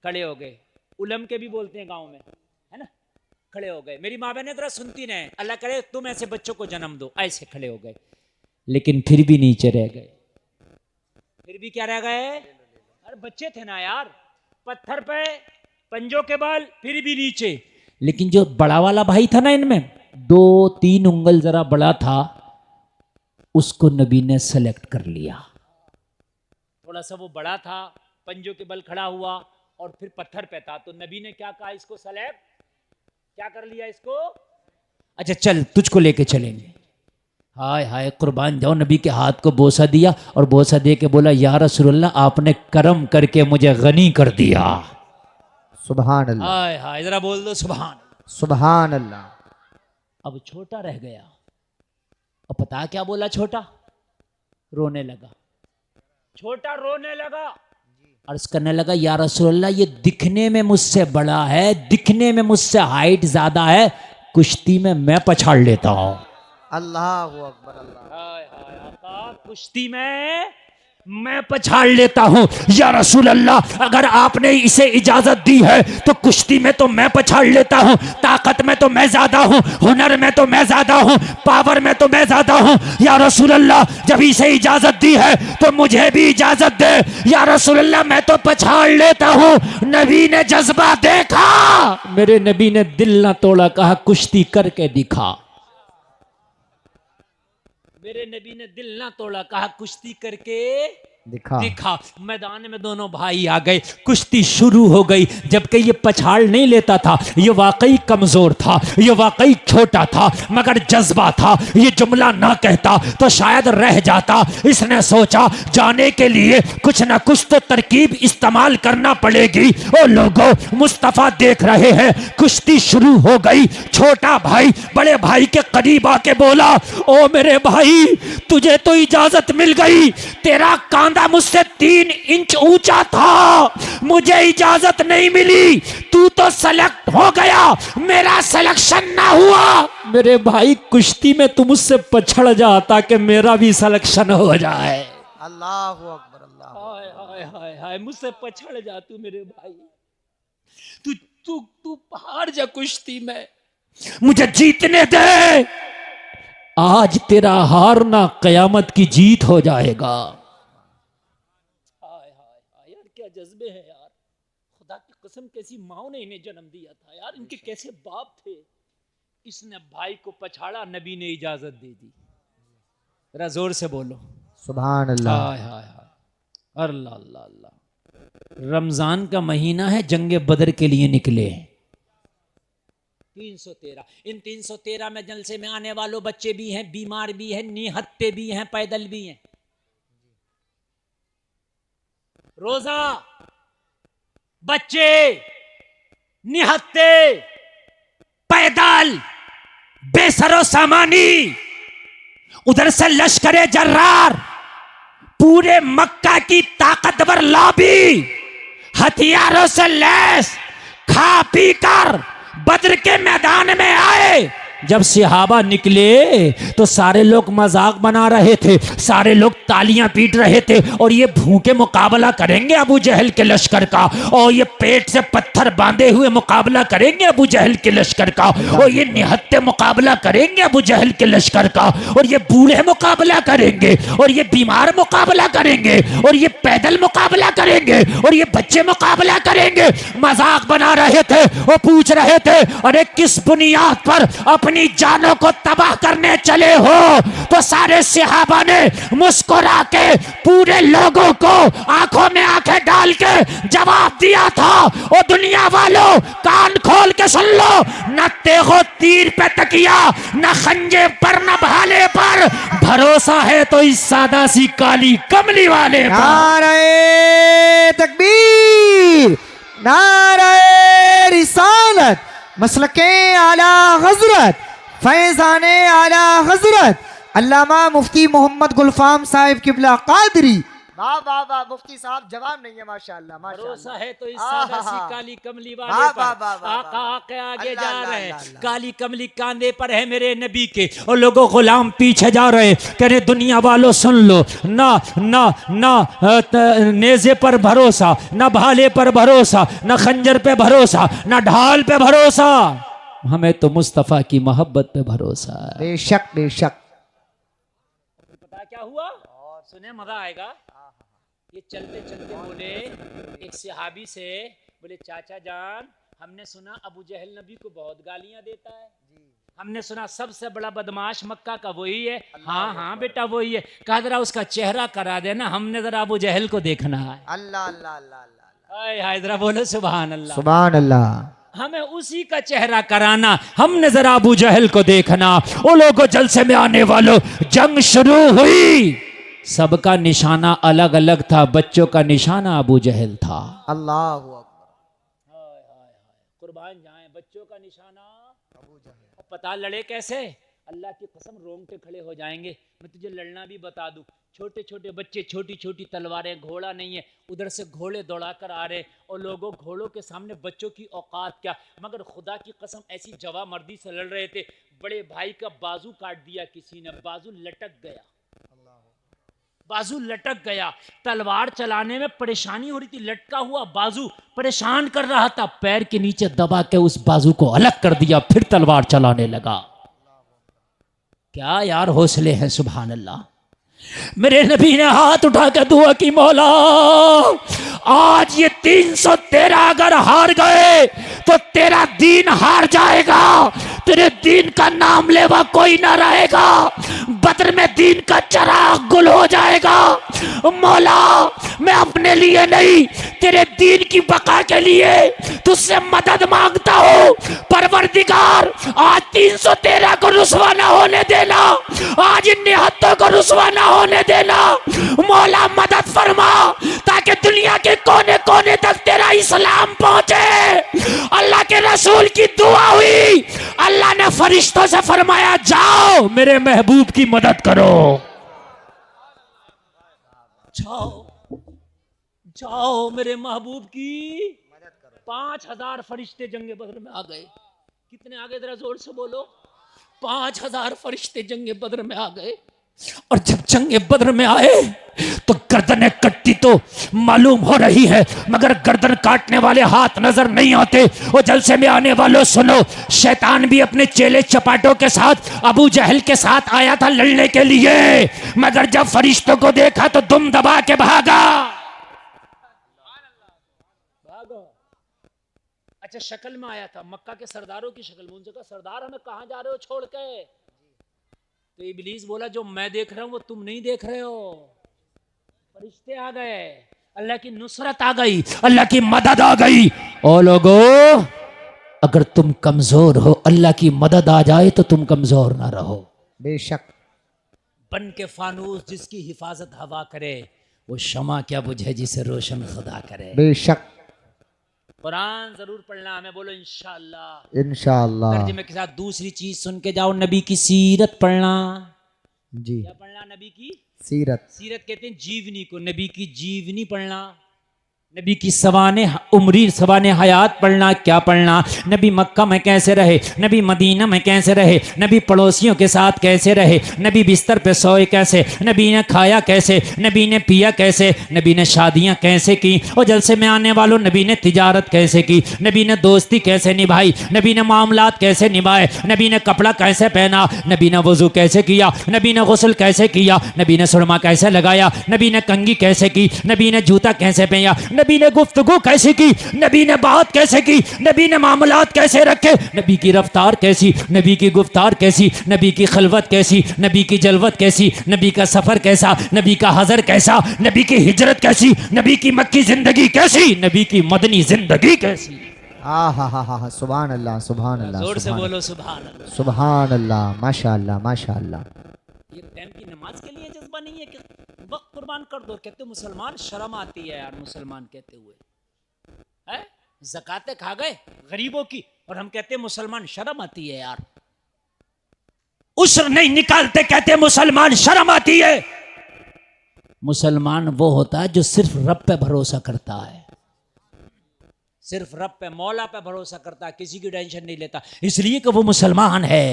खड़े हो गए, उलम के भी बोलते हैं गांव में, है ना। खड़े हो गए। मेरी माँ बहने जरा सुनती नहीं, अल्लाह करे तुम ऐसे बच्चों को जन्म दो। ऐसे खड़े हो गए, लेकिन फिर भी नीचे रह गए। फिर भी क्या रह गए, अरे बच्चे थे ना यार, पत्थर पे पंजों के बल, फिर भी नीचे। लेकिन जो बड़ा वाला भाई था ना इनमें, 2-3 उंगल जरा बड़ा था, उसको नबी ने सेलेक्ट कर लिया। थोड़ा सा वो बड़ा था, पंजों के बल खड़ा हुआ और फिर पत्थर पे था, तो नबी ने क्या कहा, इसको सेलेक्ट क्या कर लिया इसको। अच्छा चल तुझको लेके चलेंगे। हाय हाय, कुर्बान जाओ, नबी के हाथ को बोसा दिया और बोसा दे के बोला या रसूलल्लाह आपने करम करके मुझे गनी कर दिया। सुभान अल्लाह। हाय हाय, जरा बोल दो सुभान। सुभान अल्लाह। अब छोटा रह गया। और पता क्या बोला छोटा, रोने लगा। छोटा रोने लगा, अर्ज करने लगा या रसूलल्लाह ये दिखने में मुझसे बड़ा है, दिखने में मुझसे हाइट ज्यादा है, कुश्ती में मैं पछाड़ लेता हूं। अल्लाह अकबर। अल्लाह। हाय हाय, आका कुश्ती में मैं पछाड़ लेता हूं। या रसूल अल्लाह अगर आपने इसे इजाजत दी है तो कुश्ती में तो मैं पछाड़ लेता हूं, ताकत में तो मैं ज्यादा हूं, हुनर में तो मैं ज्यादा हूं, पावर में तो मैं ज्यादा हूं। या रसूल अल्लाह जब इसे इजाजत दी है तो मुझे भी इजाजत दे। या रसूल अल्लाह मैं तो पछाड़ लेता हूं। नबी ने जज्बा देखा, मेरे नबी ने दिल ना तोड़ा, कहा कुश्ती करके दिखा। मेरे नबी ने दिल ना तोड़ा, कहा कुश्ती करके दिखा। मैदान में दोनों भाई आ गए, कुश्ती शुरू हो गई। जबकि ये पछाड़ नहीं लेता था, ये वाकई कमजोर था, ये वाकई छोटा था, मगर जज्बा था। ये जुमला ना कहता तो शायद रह जाता। इसने सोचा जाने के लिए कुछ ना कुछ तो तरकीब इस्तेमाल करना पड़ेगी। ओ लोगों, मुस्तफा देख रहे हैं, कुश्ती शुरू हो गई। छोटा भाई बड़े भाई के करीब आके बोला, ओ मेरे भाई तुझे तो इजाजत मिल गई, तेरा कांधा मुझसे 3 इंच ऊंचा था, मुझे इजाजत नहीं मिली, तू तो सेलेक्ट हो गया, मेरा सिलेक्शन ना हुआ। मेरे भाई कुश्ती में तू मुझसे पछड़ जा ताकि मेरा भी सिलेक्शन हो जाए। अल्लाह अकबर। अल्लाह। हाय हाय हाय हाय, मुझसे पछड़ जा तू मेरे भाई, तू तू तू हार जा कुश्ती में, मुझे जीतने दे। आज तेरा हारना कयामत की जीत हो जाएगा। जज्बे हैं यार, खुदा की कसम कैसी माओ ने इन्हें जन्म दिया था यार, इनके कैसे बाप थे। इसने भाई को पछाड़ा, नबी ने इजाजत दे दी। जरा जोर से बोलो सुभान अल्लाह। हाय हाय हाय, अल्लाह अल्लाह अल्लाह। रमजान का महीना है, जंगे बदर के लिए निकले हैं 313। इन 313 में जलसे में आने वालों बच्चे भी हैं, बीमार भी हैं, निहत्ते भी हैं, पैदल भी हैं। रोजा, बच्चे, निहत्ते, पैदल, बेसरो सामानी, उधर से लश्करे जर्रार, पूरे मक्का की ताकतवर लॉबी हथियारों से लैस, खा पी कर बद्र के मैदान में आए। जब सहाबा निकले तो सारे लोग मजाक बना रहे थे, सारे लोग तालियां पीट रहे थे, और ये भूखे मुकाबला करेंगे अबू जहल के लश्कर का, और ये पेट से पत्थर बांधे हुए मुकाबला करेंगे अबू जहल के लश्कर का, और ये निहत्ते मुकाबला करेंगे अबू जहल के लश्कर का, और ये बूढ़े मुकाबला करेंगे, और ये बीमार मुकाबला करेंगे, और ये पैदल मुकाबला करेंगे, और ये बच्चे मुकाबला करेंगे। मजाक बना रहे थे, वो पूछ रहे थे अरे किस बुनियाद पर अपनी जानों को तबाह करने चले हो? तो सारे सहाबा ने मुस्कुरा के पूरे लोगों को आंखों में आंखें डाल के जवाब दिया था, ओ दुनिया वालों कान खोल के सुन लो, न तेगो तीर पे तकिया, न खंजे पर, न भाले पर, भरोसा है तो इस सादा सी काली कमली वाले पर। नारे तकबीर, नारे रिसालत, मसलके आला हजरत, फैजाने आला हजरत अल्लामा मुफ्ती मोहम्मद गुलफाम साहिब किबला कादरी। वाह वाह वाह, मुफ्ती साहब जवाब नहीं है माशाअल्लाह माशाअल्लाह। भरोसा है तो इस सादा सी काली कमली वाले पर। आका आके आगे जा रहे हैं, काली कमली कांधे पर है मेरे नबी के, और लोगों गुलाम पीछे जा रहे हैं। कह रहे दुनिया वालों सुन लो, ना ना ना नेजे पर भरोसा, ना भाले पर भरोसा, ना खंजर पे भरोसा, ना ढाल पे भरोसा, हमें तो मुस्तफा की मोहब्बत पे भरोसा है। बेशक बेशक। पता क्या हुआ? सुने मजा आएगा। ये चलते चलते बोले एक सहाबी से, बोले चाचा जान हमने सुना अबू जहल नबी को बहुत गालियां देता है, हमने सुना सबसे बड़ा बदमाश मक्का का वही है। हाँ हाँ बेटा वही है। कहा जरा उसका चेहरा करा देना, हमने जरा अबू जहल को देखना है। अल्लाह अल्लाह अल्लाह। हाय हाय, जरा बोलो सुभान अल्लाह। सुभान अल्लाह। हमें उसी का चेहरा कराना, हमने जरा अबू जहल को देखना। वो लोगों जलसे में आने वालों, जंग शुरू हुई, सबका निशाना अलग अलग था, बच्चों का निशाना अबू जहल था। अल्लाह अकबर। कुर्बान जाए, बच्चों का निशाना अबू जहल। पता लड़े कैसे? अल्लाह की कसम रोंगटे खड़े हो जाएंगे। मैं तुझे लड़ना भी बता दूं, छोटे छोटे बच्चे, छोटी छोटी तलवारें, घोड़ा नहीं है, उधर से घोड़े दौड़ा कर आ रहे, और लोगों घोड़ों के सामने बच्चों की औकात क्या। मगर खुदा की कसम ऐसी जवा मर्दी से लड़ रहे थे, बड़े भाई का बाजू काट दिया किसी ने, बाजू लटक गया, बाजू लटक गया। तलवार चलाने में परेशानी हो रही थी, लटका हुआ बाजू परेशान कर रहा था, पैर के नीचे दबा के उस बाजू को अलग कर दिया, फिर तलवार चलाने लगा। क्या यार हौसले हैं, सुभान अल्लाह। मेरे नबी ने हाथ उठा के दुआ की, मौला आज ये 313 अगर हार गए तो तेरा दीन हार जाएगा, तेरे दीन का नाम लेवा कोई ना रहेगा, बदर में दीन का चराग गुल हो जाएगा। मौला मैं अपने लिए नहीं, तेरे दीन की बका के लिए तुझसे मदद मांगता हूँ। परवरदिगार आज 313 को रुसवा ना होने देना, आज इन निहत्तों को रुसवा ना होने देना। मौला मदद फरमा ताकि दुनिया के कोने कोने तक तेरा इस्लाम पहुंचे। अल्लाह के रसूल की दुआ हुई, अल्लाह ने फरिश्तों से फरमाया जाओ मेरे महबूब की मदद करो। जाओ जाओ मेरे महबूब की मदद करो। 5000 फरिश्ते जंगे बदर में आ गए। कितने आ गए? जरा जोर से बोलो। 5000 फरिश्ते जंगे बदर में आ गए। और जब जंगे बदर में आए तो गर्दनें कटती तो मालूम हो रही है, मगर गर्दन काटने वाले हाथ नजर नहीं आते। वो जलसे में आने वालों सुनो, शैतान भी अपने चेले चपाटों के साथ अबू जहल के साथ आया था लड़ने के लिए, मगर जब फरिश्तों को देखा तो दुम दबा के भागा। अच्छा शक्ल में आया था, मक्का के सरदारों की शक्ल में। उनसे कहा सरदार हमें कहाँ जा रहे हो छोड़ के? तो इब्लीस बोला जो मैं देख रहा हूं वो तुम नहीं देख रहे हो। फरिश्ते आ गए, अल्लाह की नुसरत आ गई, अल्लाह की मदद आ गई। ओ लोगों, अगर तुम कमजोर हो, अल्लाह की मदद आ जाए तो तुम कमजोर ना रहो। बेशक बन के फानूस जिसकी हिफाजत हवा करे, वो शमा क्या बुझे जिसे रोशन खुदा करे। बेशक कुरान जरूर पढ़ना हमें, बोलो इंशाअल्लाह। इंशाअल्लाह। तर्जुमे के साथ दूसरी चीज सुन के जाओ, नबी की सीरत पढ़ना। जी, क्या पढ़ना? नबी की सीरत। सीरत कहते हैं जीवनी को, नबी की जीवनी पढ़ना। नबी की सवाने उम्री सवाने हयात पढ़ना। क्या पढ़ना? नबी मक्का में कैसे रहे, नबी मदीना में कैसे रहे, नबी पड़ोसियों के साथ कैसे रहे, नबी बिस्तर पे सोए कैसे, नबी ने खाया कैसे, नबी ने पिया कैसे, नबी ने शादियां कैसे की, और जलसे में आने वालों नबी ने तिजारत कैसे की, नबी ने दोस्ती कैसे निभाई, नबी ने मामलात कैसे निभाए, नबी ने कपड़ा कैसे पहना, नबी ने वजू कैसे किया, नबी ने गुस्ल कैसे किया, नबी ने सुरमा कैसे लगाया, नबी ने कंगी कैसे की, नबी ने जूता कैसे पहना, नबी ने गुफ्तगू कैसे की, नबी ने बात कैसे की, नबी ने मामलात कैसे रखे, नबी की रफ्तार कैसी, नबी की गुफ्तार कैसी, नबी की खलवत कैसी, नबी की जलवत कैसी, नबी का सफर कैसा, नबी का हजर कैसा, नबी की हिजरत कैसी, नबी की मक्की जिंदगी कैसी, नबी की मदनी जिंदगी कैसी। हा, सुभान अल्लाह, सुभान अल्लाह, जोर से सुभान बोलो सुभान अल्लाह। सुभान अल्लाह, माशाअल्लाह, माशाअल्लाह। ये टाइम की नमाज के लिए जज्बा नहीं है कि वक्त कुर्बान कर दो? कहते मुसलमान, शर्म आती है यार मुसलमान कहते हुए। है ज़कातें खा गए गरीबों की, और हम कहते मुसलमान, शर्म आती है यार। उसर नहीं निकालते, कहते मुसलमान, शर्म आती है। मुसलमान वो होता है जो सिर्फ रब पे भरोसा करता है, सिर्फ रब पे, मौला पे भरोसा करता है, किसी की टेंशन नहीं लेता, इसलिए कि वो मुसलमान है।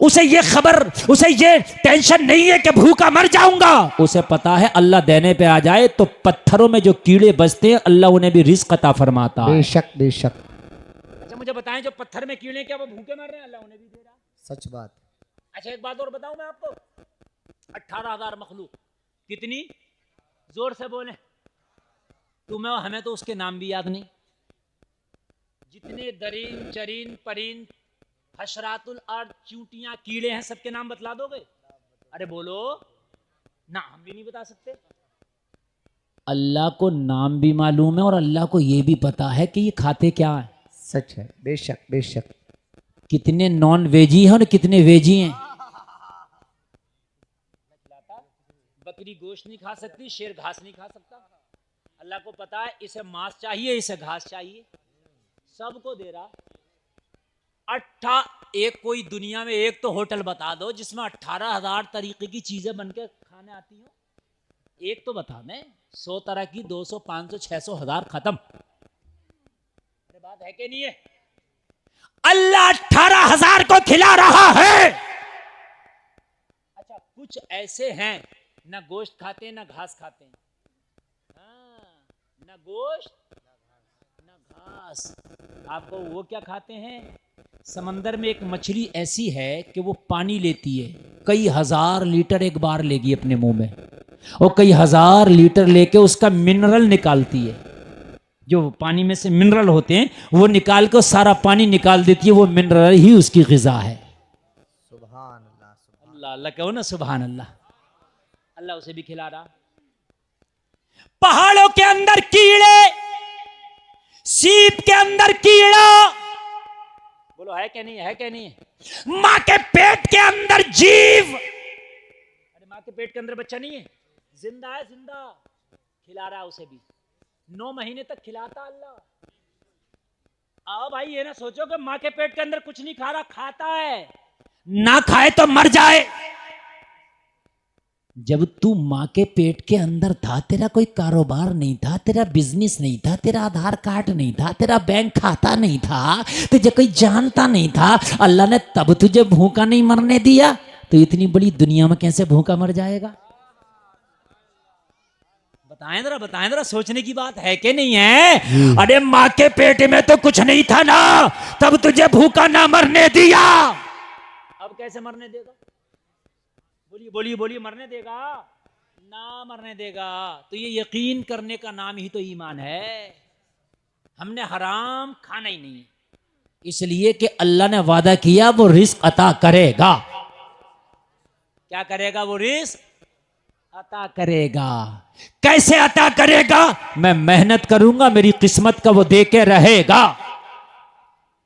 उसे ये खबर, उसे ये टेंशन नहीं है कि भूखा मर जाऊंगा। उसे पता है अल्लाह देने पे आ जाए तो पत्थरों में जो कीड़े बजते हैं अल्लाह उन्हें भी रिस्क अता फरमाता है। बेशक बेशक, अच्छा मुझे बताएं, जो पत्थर में कीड़े, क्या वो भूखे मर रहे हैं? अल्लाह उन्हें भी दे रहा है। सच बात। अच्छा एक बात और बताऊं मैं आपको, 18,000 मखलूक, कितनी? जोर से बोले। तुम्हें और हमें तो उसके नाम भी याद नहीं। जितने दरीन चरीन परीन हशरातुल अर्द, चूंटियां कीड़े हैं, सबके नाम बतला दोगे? अरे बोलो ना, हम भी नहीं बता सकते। अल्लाह को नाम भी मालूम है और अल्लाह को यह भी पता है कि ये खाते क्या है। सच है, बेशक बेशक। कितने नॉन वेजी हैं और कितने वेजी हैं। बकरी गोश्त नहीं खा सकती, शेर घास नहीं खा सकता। अल्लाह को पता है इसे मांस चाहिए, इसे घास चाहिए, सबको दे रहा। एक कोई दुनिया में एक तो होटल बता दो जिसमें 18,000 तरीके की चीजें बनकर खाने आती हो। एक तो बता दें, 100 तरह की, 200, 500, 600, 1000 खत्म। अरे बात है कि नहीं है? अल्लाह 18,000 को खिला रहा है। अच्छा कुछ ऐसे हैं ना गोश्त खाते ना घास खाते हैं। ना गोश्त ना घास। आपको वो क्या खाते हैं? समंदर में एक मछली ऐसी है कि वो पानी लेती है, कई हजार लीटर एक बार लेगी अपने मुंह में, और कई हजार लीटर लेके उसका मिनरल निकालती है। जो पानी में से मिनरल होते हैं वो निकाल कर सारा पानी निकाल देती है, वो मिनरल ही उसकी ग़िज़ा है। सुभान अल्लाह, सुभान अल्लाह अल्लाह कहो ना, सुभान अल्लाह। अल्लाह उसे भी खिला रहा। पहाड़ों के अंदर कीड़े, सीप के अंदर कीड़ा, बोलो है क्या नहीं है? क्या नहीं है? मां के पेट के अंदर जीव। अरे माँ के पेट के अंदर बच्चा नहीं है, जिंदा है, जिंदा। खिला रहा उसे भी, 9 महीने तक खिलाता अल्लाह। आओ भाई, ये ना सोचो कि माँ के पेट के अंदर कुछ नहीं खा रहा, खाता है। ना खाए तो मर जाए। जब तू माँ के पेट के अंदर था, तेरा कोई कारोबार नहीं था, तेरा बिजनेस नहीं था, तेरा आधार कार्ड नहीं था, तेरा बैंक खाता नहीं था, तुझे कोई जानता नहीं था, अल्लाह ने तब तुझे भूखा नहीं मरने दिया, तो इतनी बड़ी दुनिया में कैसे भूखा मर जाएगा? बताएं जरा, सोचने की बात है कि नहीं है? अरे माँ के पेट में तो कुछ नहीं था ना, तब तुझे भूखा ना मरने दिया। अब कैसे मरने देगा? बोलिए बोलिए बोलिए, मरने देगा ना? मरने देगा। तो ये यकीन करने का नाम ही तो ईमान है। हमने हराम खाना ही नहीं है, इसलिए कि अल्लाह ने वादा किया वो रिस्क अता करेगा। क्या करेगा? वो रिस्क अता करेगा। कैसे अता करेगा? मैं मेहनत करूंगा, मेरी किस्मत का वो दे के रहेगा।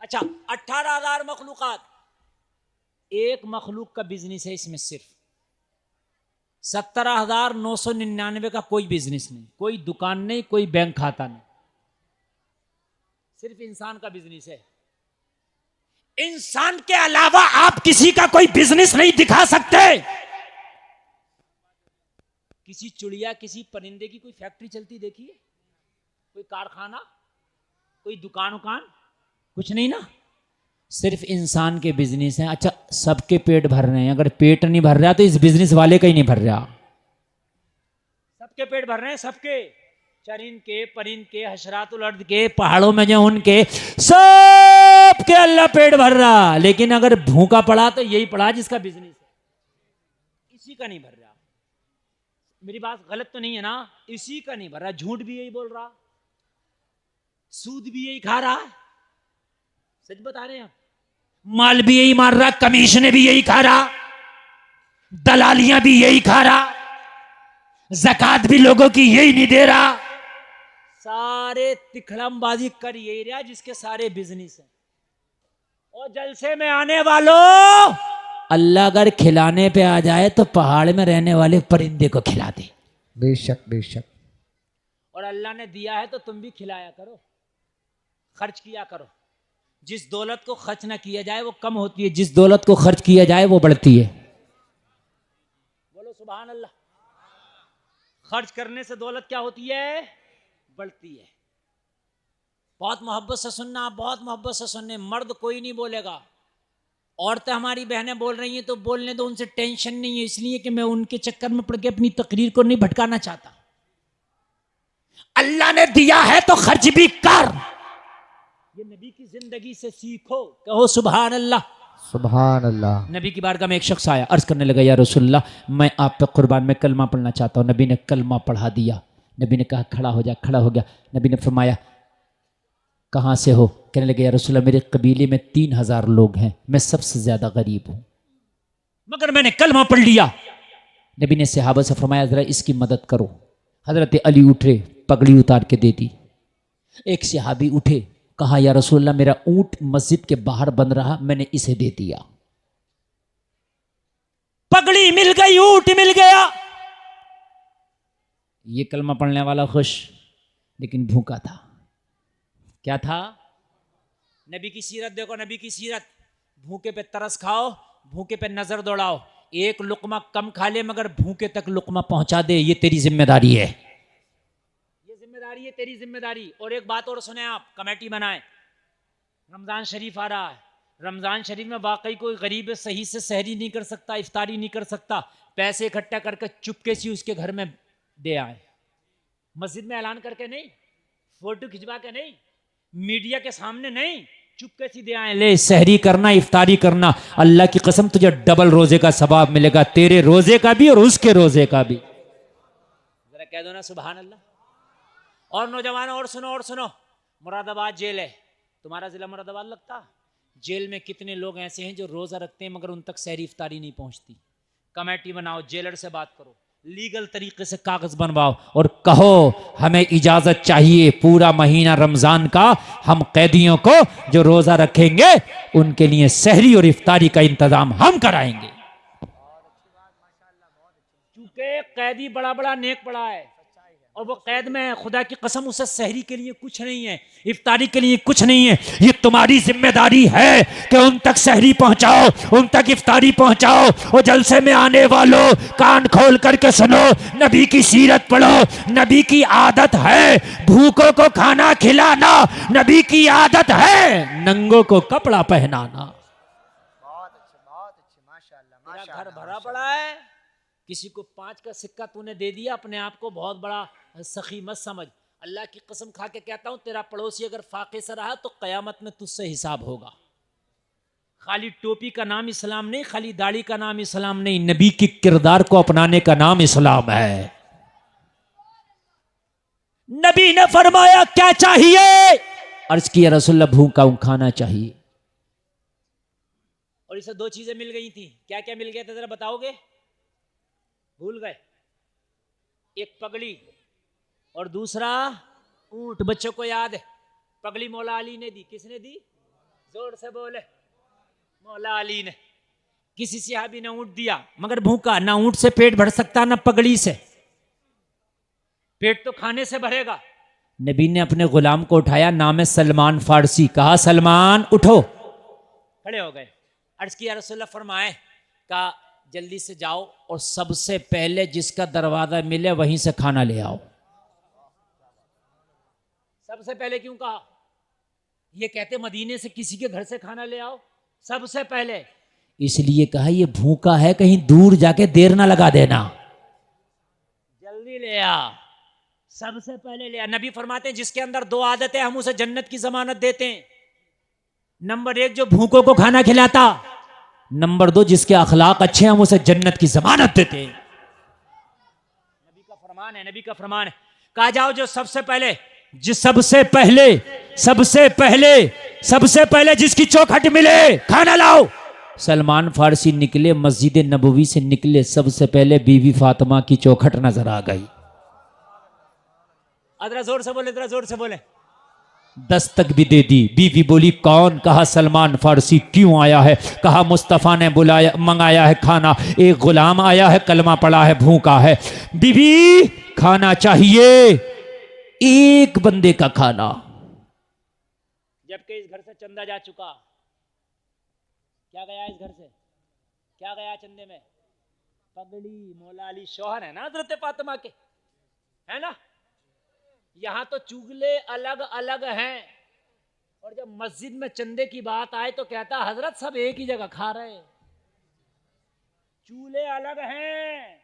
अच्छा, 18,000 मखलूकात, एक मखलूक का बिजनेस है इसमें सिर्फ 17,999 का कोई बिजनेस नहीं, कोई दुकान नहीं, कोई बैंक खाता नहीं, सिर्फ इंसान का बिजनेस है। इंसान के अलावा आप किसी का कोई बिजनेस नहीं दिखा सकते। किसी चिड़िया, किसी परिंदे की कोई फैक्ट्री चलती देखिए, कोई कारखाना, कोई दुकान उकान, कुछ नहीं ना, सिर्फ इंसान के बिजनेस हैं। अच्छा, सबके पेट भर रहे हैं, अगर पेट नहीं भर रहा तो इस बिजनेस वाले का ही नहीं भर रहा। सबके पेट भर रहे हैं, सबके, चरिंद के, परिंद के, हशरातुल अर्द के, पहाड़ों में जो उनके, सबके अल्लाह पेट भर रहा, लेकिन अगर भूखा पड़ा तो यही पड़ा जिसका बिजनेस है, इसी का नहीं भर रहा। मेरी बात गलत तो नहीं है ना? इसी का नहीं भर रहा। झूठ भी यही बोल रहा, सूद भी यही खा रहा, सच बता रहे हैं आप, माल भी यही मार रहा, कमीशन भी यही खा रहा, दलालियां भी यही खा रहा, ज़कात भी लोगों की यही नहीं दे रहा, सारे तिखड़मबाजी कर यही रहा जिसके सारे बिजनेस हैं। और जलसे में आने वालों, अल्लाह अगर खिलाने पे आ जाए तो पहाड़ में रहने वाले परिंदे को खिला दे। बेशक बेशक। और अल्लाह ने दिया है तो तुम भी खिलाया करो, खर्च किया करो। जिस दौलत को खर्च ना किया जाए वो कम होती है, जिस दौलत को खर्च किया जाए वो बढ़ती है। बोलो सुभान अल्लाह। खर्च करने से दौलत क्या होती है? बढ़ती है। बहुत मोहब्बत से सुनना, बहुत मोहब्बत से सुनने। मर्द कोई नहीं बोलेगा, औरतें हमारी बहनें बोल रही हैं तो बोलने दो, उनसे टेंशन नहीं है, इसलिए कि मैं उनके चक्कर में पड़ के अपनी तकरीर को नहीं भटकाना चाहता। अल्लाह ने दिया है तो खर्च भी कर। ये नबी की जिंदगी से सीखो। कहो सुभान अल्लाह। सुभान अल्लाह। नबी की बारगाह में एक शख्स आया, अर्ज करने लगा, या रसूलल्लाह, मैं आप पे कुर्बान, मैं कलमा पढ़ना चाहता हूँ। नबी ने कलमा पढ़ा दिया। नबी ने कहा खड़ा हो जा, खड़ा हो गया। नबी ने फरमाया कहाँ से हो? कहने लगे, या रसूलल्लाह, मेरे कबीले में 3,000 लोग हैं, मैं सबसे ज्यादा गरीब हूँ, मगर मैंने कलमा पढ़ लिया। नबी ने सहाबा से फरमाया जरा इसकी मदद करो। हजरत अली उठे, पगड़ी उतार के दे दी। एक सहाबी उठे, कहा या रसूलल्लाह, मेरा ऊंट मस्जिद के बाहर बन रहा, मैंने इसे दे दिया। पगड़ी मिल गई, ऊंट मिल गया। ये कलमा पढ़ने वाला खुश, लेकिन भूखा था। क्या था? नबी की सीरत देखो, नबी की सीरत। भूखे पे तरस खाओ, भूखे पे नजर दौड़ाओ, एक लुकमा कम खा ले मगर भूखे तक लुकमा पहुंचा दे, ये तेरी जिम्मेदारी है। ये जिम्मेदारी है, तेरी जिम्मेदारी। और एक बात और सुने आप, कमेटी बनाए। रमजान शरीफ आ रहा है, रमजान शरीफ में वाकई कोई गरीब सही से सहरी नहीं कर सकता, इफ्तारी नहीं कर सकता, पैसे इकट्ठा करके चुपके से उसके घर में दे आए। मस्जिद में ऐलान करके नहीं, फोटो खिंचवा के नहीं, मीडिया के सामने नहीं, चुपके से दे आए। ले सहरी करना, इफ्तारी करना, अल्लाह की कसम तुझे डबल रोजे का सवाब मिलेगा, तेरे रोजे का भी और उसके रोजे का भी। जरा कह दो ना सुभान अल्लाह। और नौजवानों, और सुनो, मुरादाबाद जेल है, तुम्हारा जिला मुरादाबाद लगता। जेल में कितने लोग ऐसे हैं जो रोजा रखते हैं मगर उन तक सहरी इफ्तारी नहीं पहुंचती। कमेटी बनाओ, जेलर से बात करो, लीगल तरीके से कागज बनवाओ और कहो हमें इजाजत चाहिए पूरा महीना रमजान का, हम कैदियों को जो रोजा रखेंगे उनके लिए सहरी और इफ्तारी का इंतजाम हम कराएंगे। चूंकि कैदी बड़ा बड़ा नेक बड़ा है और वो कैद में है, खुदा की कसम उसे सहरी के लिए कुछ नहीं है, इफ्तारी के लिए कुछ नहीं है। ये तुम्हारी जिम्मेदारी है कि उन तक सहरी पहुंचाओ, उन तक इफ्तारी पहुंचाओ। और जलसे में आने वालों, कान खोल करके सुनो, नबी की सीरत पढ़ो। नबी की आदत है भूखों को खाना खिलाना, नबी की आदत है नंगों को कपड़ा पहनाना। बहुत अच्छे माशाल्लाह। तेरा घर भरा पड़ा है, किसी को 5 का सिक्का तूने दे दिया, अपने आप को बहुत बड़ा सखी मत समझ। अल्लाह की कसम खा के कहता हूं, तेरा पड़ोसी अगर फाके से रहा तो कयामत में तुझसे हिसाब होगा। खाली टोपी का नाम इस्लाम नहीं, खाली दाढ़ी का नाम इस्लाम नहीं, नबी की किरदार को अपनाने का नाम इस्लाम है। नबी ने फरमाया क्या चाहिए? अर्ज किया रसूलुल्लाह भूखा हूं, खाना चाहिए। और इसे दो चीजें मिल गई थी, क्या क्या मिल गया था जरा बताओगे? भूल गए? एक पगड़ी और दूसरा ऊंट। बच्चों को याद है? पगड़ी मौला अली ने दी। किसने दी? जोर से बोले। मौला अली ने। किसी सहाबी ने ऊंट दिया मगर भूखा, ना ऊंट से पेट भर सकता ना पगड़ी से। पेट तो खाने से भरेगा। नबी ने अपने गुलाम को उठाया, नाम है सलमान फारसी, कहा सलमान उठो। खड़े हो गए। अर्ज किया रसूलुल्लाह फरमाए, कहा जल्दी से जाओ और सबसे पहले जिसका दरवाजा मिले वहीं से खाना ले आओ। सबसे पहले क्यों कहा? ये कहते मदीने से किसी के घर से खाना ले आओ सबसे पहले, इसलिए कहा ये भूखा है, कहीं दूर जाके देर ना लगा देना, जल्दी ले आ, सबसे पहले ले आ। नबी फरमाते हैं जिसके अंदर दो आदतें हम उसे जन्नत की जमानत देते हैं। नंबर एक जो भूखों को खाना खिलाता, नंबर दो जिसके अखलाक अच्छे हम उसे जन्नत की जमानत देते हैं। नबी का फरमान है, नबी का फरमान है। कहा जाओ जो सबसे पहले जिसकी चौखट मिले खाना लाओ। सलमान फारसी निकले, मस्जिद नबवी से निकले, सबसे पहले बीवी फातिमा की चौखट नजर आ गई। अदरा जोर से बोले, जरा जोर से बोले। दस्तक भी दे दी। बीवी बोली कौन? कहा सलमान फारसी। क्यों आया है? कहा मुस्तफ़ा ने बुलाया, मंगाया है खाना। एक गुलाम आया है, कलमा पड़ा है, भूखा है। बीवी खाना चाहिए, एक बंदे का खाना। जबकि इस घर से चंदा जा चुका। क्या गया इस घर से? क्या गया चंदे में? पगड़ी। मौला अली शौहर है ना हजरत फातिमा के, है ना? यहां तो चुगले अलग अलग हैं, और जब मस्जिद में चंदे की बात आए तो कहता हजरत सब एक ही जगह खा रहे हैं। चूल्हे अलग हैं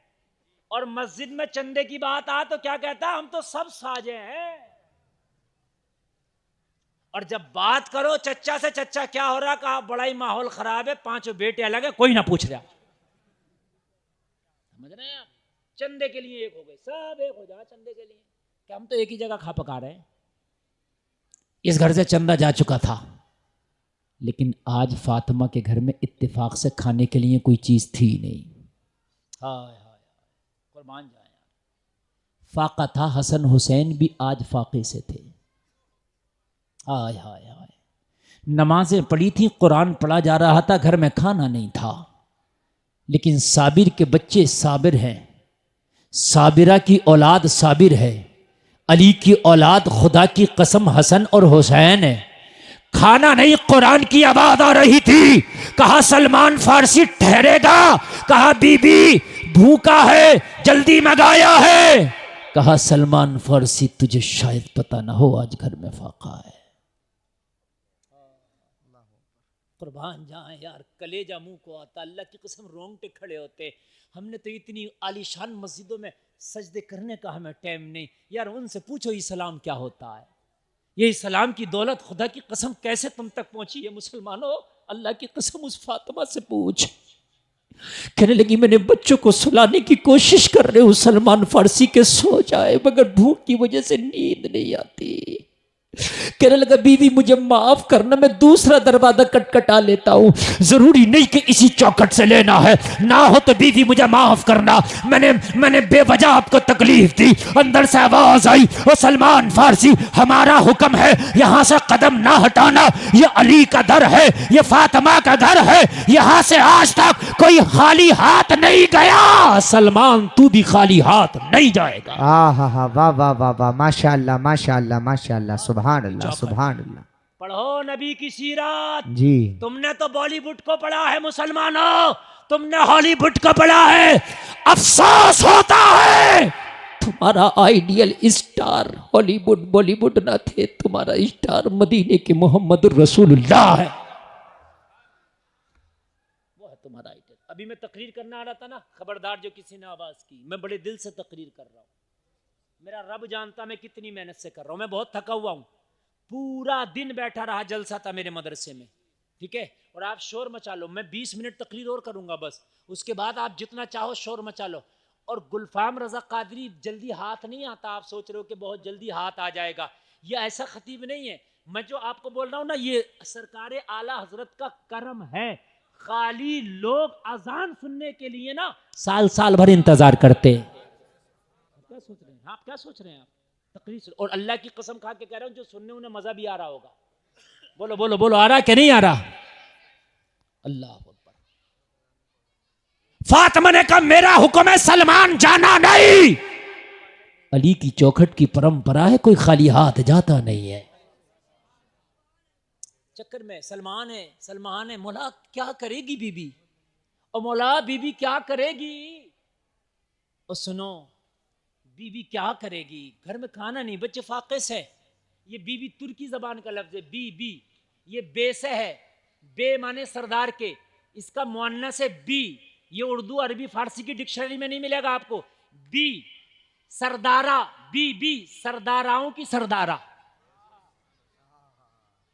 और मस्जिद में चंदे की बात आए तो क्या कहता हम तो सब साजे हैं। और जब बात करो चच्चा से, चच्चा क्या हो रहा? कहा बड़ा ही माहौल खराब है, पांचों बेटे अलग है, कोई ना पूछ रहा। समझ रहे हैं आप? चंदे के लिए एक हो गए, सब एक हो जाए चंदे के लिए, कि हम तो एक ही जगह खा पका रहे हैं। इस घर से चंदा जा चुका था, लेकिन आज फातिमा के घर में इत्तेफाक से खाने के लिए कोई चीज थी नहीं। हाय हाय कुर्बान जाए। फाका था, हसन हुसैन भी आज फाके से थे। हाय हाय हाय। नमाजें पढ़ी थी, कुरान पढ़ा जा रहा था, घर में खाना नहीं था, लेकिन साबिर के बच्चे साबिर हैं, साबिरा की औलाद साबिर है, अली की औलाद खुदा की कसम हसन और हुसैन है। खाना नहीं, कुरान की आवाज आ रही थी। कहा सलमान फारसी ठहरेगा? कहा बीबी भूखा है, जल्दी मंगाया है। कहा सलमान फारसी तुझे शायद पता ना हो आज घर में फाका है। कुर्बान जाए यार, कलेजा मुंह को आता, अल्लाह की कसम रोंगटे खड़े होते। हमने तो इतनी आलीशान मस्जिदों में सजदे करने का हमें टाइम नहीं यार। उनसे पूछो इस्लाम क्या होता है, ये इस्लाम की दौलत खुदा की कसम कैसे तुम तक पहुंची है मुसलमानों? अल्लाह की कसम उस फातिमा से पूछ। कहने लगी मैंने बच्चों को सुलाने की कोशिश कर रहे हूं, सलमान फारसी के सो जाए, मगर भूख की वजह से नींद नहीं आती। कहने लगा बीवी मुझे माफ करना, मैं दूसरा दरवाजा खटखटा लेता हूं, जरूरी नहीं कि इसी चौखट से लेना है, ना हो तो बीवी मुझे माफ करना, मैंने बेवजह आपको तकलीफ दी। अंदर से आवाज आई, ओ सलमान फारसी हमारा हुक्म है यहां से कदम ना हटाना, ये अली का दर है, ये फातिमा का घर है, यहां से आज तक कोई खाली हाथ नहीं गया। सलमान तू भी खाली हाथ नहीं जाएगा। हा वाह वाह वाह वाह, माशाअल्लाह माशाअल्लाह माशाअल्लाह, सुभान अल्लाह सुभान अल्लाह। पढ़ो नबी की सीरत जी। तुमने तो बॉलीवुड को पढ़ा है मुसलमानों, तुमने हॉलीवुड को पढ़ा है। अफसोस होता है तुम्हारा आइडियल स्टार हॉलीवुड बॉलीवुड ना थे, तुम्हारा स्टार मदीने के मोहम्मद रसूलुल्लाह है, वो है तुम्हारा आइडियल। अभी मैं तकरीर करना आ रहा था ना, खबरदार जो किसी ने आवाज की, मैं बड़े दिल से तकरीर कर रहा हूँ। मेरा रब जानता मैं कितनी मेहनत से कर रहा हूँ, मैं बहुत थका हुआ हूँ। पूरा दिन बैठा रहा, जलसा था मेरे मदरसे में, ठीक है। और आप शोर मचा लो, मैं 20 मिनट तकरीर और करूंगा बस, उसके बाद आप जितना चाहो शोर मचा लो। और गुलफाम रजा कादरी जल्दी हाथ नहीं आता, आप सोच रहे हो कि बहुत जल्दी हाथ आ जाएगा, यह ऐसा खतीब नहीं है। मैं जो आपको बोल रहा हूं ना, ये सरकारे आला हजरत का करम है। खाली लोग अजान सुनने के लिए ना साल साल भर इंतजार करते हैं। क्या सोच रहे हैं आप? क्या सोच रहे हैं आप? तकरीर सुन, और अल्लाह की कसम खा के कह रहा हूं, जो सुनने उन्हें मजा भी आ रहा होगा। बोलो बोलो बोलो, आ रहा कि नहीं आ रहा? अल्लाह अकबर। फातिमा ने कहा मेरा हुक्म है सलमान जाना नहीं। अली की चौखट की परंपरा है, कोई खाली हाथ जाता नहीं है। चक्कर में सलमान है। मौला क्या करेगी बीबी? और मौला बीबी क्या करेगी? और सुनो, बीबी क्या करेगी? घर में खाना नहीं, बच्चे फाके से। ये बीबी तुर्की जबान का लफ्ज है, बी। ये बे से है, बे माने सरदार के, इसका मुअन्नस है बी। ये उर्दू अरबी फारसी की डिक्शनरी में नहीं मिलेगा आपको। बी सरदारा, बी सरदाराओं की सरदारा।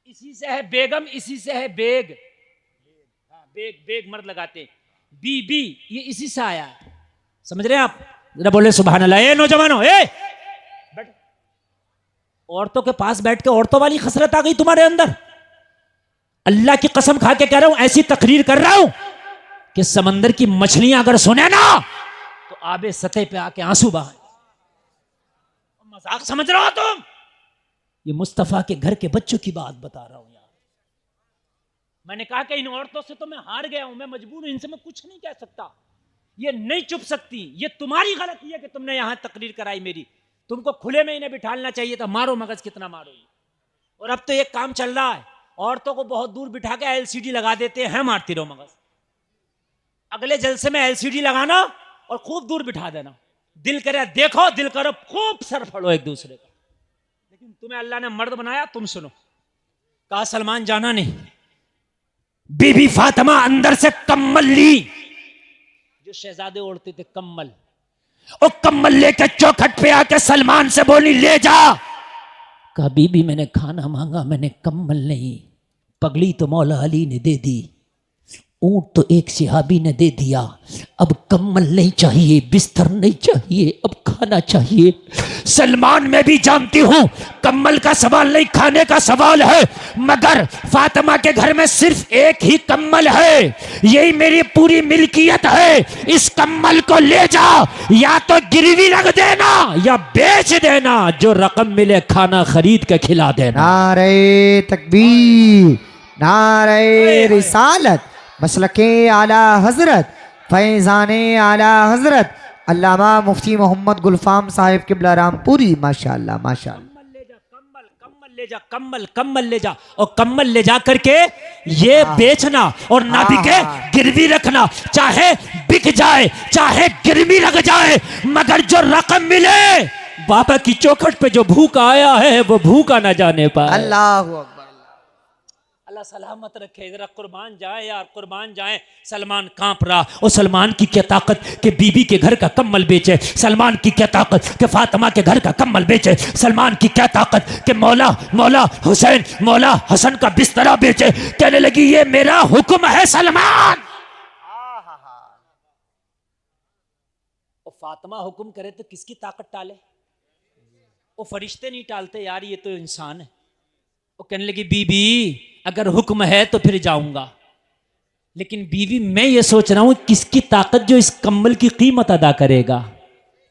इसी से है बेगम, इसी से है बेग। बेग मर्द लगाते हैं। बी ये इसी से आया है। समझ रहे हैं आप? जरा बोले सुभान अल्लाह। ए नौजवानों, बैठ। औरतों के पास बैठ के औरतों वाली खसरत आ गई तुम्हारे अंदर। अल्लाह की कसम खा के कह रहा हूं, ऐसी तकरीर कर रहा हूं कि समंदर की मछलियां अगर सुने ना तो आबे सतह पे आके आंसू बहाए। मजाक समझ रहे हो तुम? ये मुस्तफा के घर के बच्चों की बात बता रहा हूं यार। मैंने कहा कि इन औरतों से तो मैं हार गया हूं, मैं मजबूर हूं, इनसे मैं कुछ नहीं कह सकता। ये नहीं चुप सकती। ये तुम्हारी गलती है कि तुमने यहां तकरीर कराई मेरी। तुमको खुले में इन्हें बिठालना चाहिए था। मारो मगज कितना मारो। और अब तो एक काम चल रहा है, औरतों को बहुत दूर बिठा के एलसीडी लगा देते हैं, मारती रहो मगज। अगले जलसे में एलसीडी लगाना और खूब दूर बिठा देना। दिल करे देखो, दिल करो खूब सर फड़ो एक दूसरे का। लेकिन तुम्हें अल्लाह ने मर्द बनाया, तुम सुनो। कहा सलमान जाना नहीं। बीबी फातिमा अंदर से कम्बल ली, जो शहजादे ओढ़ते थे कम्बल, और कम्बल लेके चौखट पे आके सलमान से बोली ले जा। कहा बीबी मैंने खाना मांगा, मैंने कम्बल नहीं। पगड़ी तो मौला अली ने दे दी, ऊंट तो एक सिहाबी ने दे दिया। अब कम्बल नहीं चाहिए, बिस्तर नहीं चाहिए, अब खाना चाहिए। सलमान मैं भी जानती हूं कम्बल का सवाल नहीं, खाने का सवाल है। मगर फातिमा के घर में सिर्फ एक ही कम्बल है, यही मेरी पूरी मिल्कियत है। इस कम्बल को ले जा, या तो गिरवी रख देना या बेच देना। जो रकम मिले खाना खरीद के खिला देना। नारे तकबीर, नारे रिसालत, मसलके आला हजरत, फैजाने आला हजरत अल्लामा मुफ्ती मोहम्मद गुलफाम साहिब किबला रामपुरी। माशाअल्लाह माशाअल्लाह। कम्बल ले जा और कम्बल ले जा करके ये बेचना और ना बिके गिरवी रखना। चाहे बिक जाए चाहे गिरवी रख जाए, मगर जो रकम मिले, बाबा की चौखट पे जो भूखा आया है वो भूखा ना जाने पाए। अल्लाह अकबर। अल्लाह सलामत रखे। जरा कुर्बान जाए यार, कुर्बान जाए। सलमान कांप रहा। और सलमान की क्या ताकत कि बीबी के घर का कम्बल बेचे। सलमान की क्या ताकत कि फातिमा के घर का कम्बल बेचे। सलमान की क्या ताकत कि मौला हुसैन, मौला हसन का बिस्तरा बेचे। कहने लगी ये मेरा हुक्म है सलमान। और फातिमा हुक्म करे तो किसकी ताकत टाले? वो फरिश्ते नहीं टालते यार, ये तो इंसान है। वो कहने लगी बीबी अगर हुक्म है तो फिर जाऊंगा, लेकिन बीवी मैं ये सोच रहा हूं किसकी ताकत जो इस कम्बल की कीमत अदा करेगा।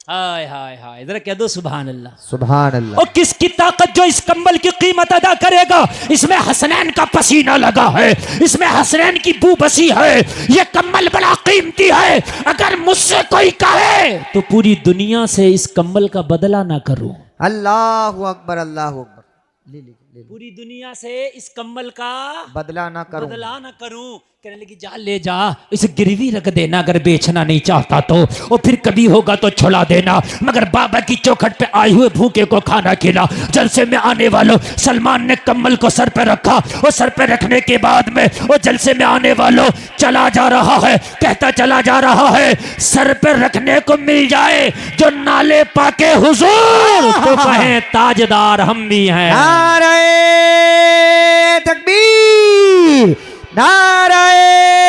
हाय हाय हाय, जरा कह दो सुभान अल्लाह, सुभान अल्लाह। और किसकी ताकत जो इस कम्बल की कीमत अदा करेगा। इसमें हसनैन का पसीना लगा है, इसमें हसनैन की बू बसी है। ये कम्बल बड़ा कीमती है। अगर मुझसे कोई कहे तो पूरी दुनिया से इस कम्बल का बदला ना करूं। अल्लाह अकबर, अल्लाह अकबर। ले ले पूरी दुनिया से इस कम्बल का बदला ना करूं। बदला ना करूं। कहने लगी जा ले जा, इसे गिरवी रख देना अगर बेचना नहीं चाहता तो, और फिर कभी होगा तो छुड़ा देना, मगर बाबा की चौखट पे आए हुए भूखे को खाना खिला। जलसे में आने वालों, सलमान ने कम्बल को सर पे रखा, और सर पे रखने के बाद में वो जलसे में आने वालों चला जा रहा है, कहता चला जा रहा है सर पे रखने को मिल जाए जो नाले पाके हुजूर, तो कहें ताजदार हम भी हैं। नारे तकबीर, नारे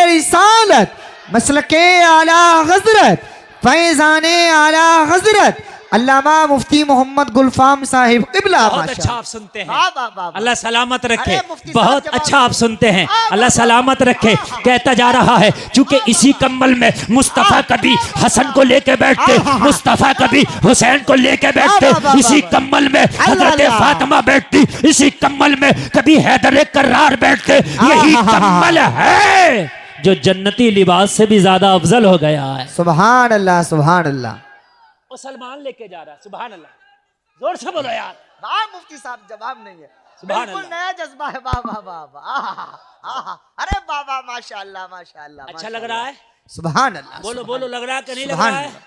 रिसालत, मसलके आला हजरत, फैजाने आला हजरत अल्लामा मुफ्ती मोहम्मद गुलफाम साहिब क़िबला। बहुत माशा अच्छा आप सुनते हैं, वाह, वाह, वाह, वाह। अल्लाह सलामत रखे। अरे मुफ्ती साहब बहुत जवाब अच्छा आप सुनते हैं, अल्लाह वाह, सलामत रखे। कहता जा रहा है चूंकि इसी कम्बल में मुस्तफ़ा कभी हसन को लेके बैठते, मुस्तफ़ा कभी हुसैन को लेके बैठते, वाह, वाह, वाह, इसी वाह। कम्बल में हजरत अल्लाह। फातिमा बैठती, इसी कम्बल में कभी हैदर कर्रार बैठते। यही कम्बल है जो जन्नती लिबास से भी ज्यादा अफजल हो गया है। सुभान अल्लाह, सुभान अल्लाह। वो सलमान लेके जा रहा है, सुभान अल्लाह, जोर से बोलो यार। वाह मुफ्ती साहब, जवाब नहीं है, सुभान बिल्कुल अल्लाह। नया जज्बा है। वाह वाह वाह वाह, आहा, अरे वाह वाह, माशाअल्लाह माशाअल्लाह। अच्छा लग रहा है, सुभान अल्लाह। बोलो बोलो, लग रहा है कि नहीं लग सुभान रहा है? अल्लाह।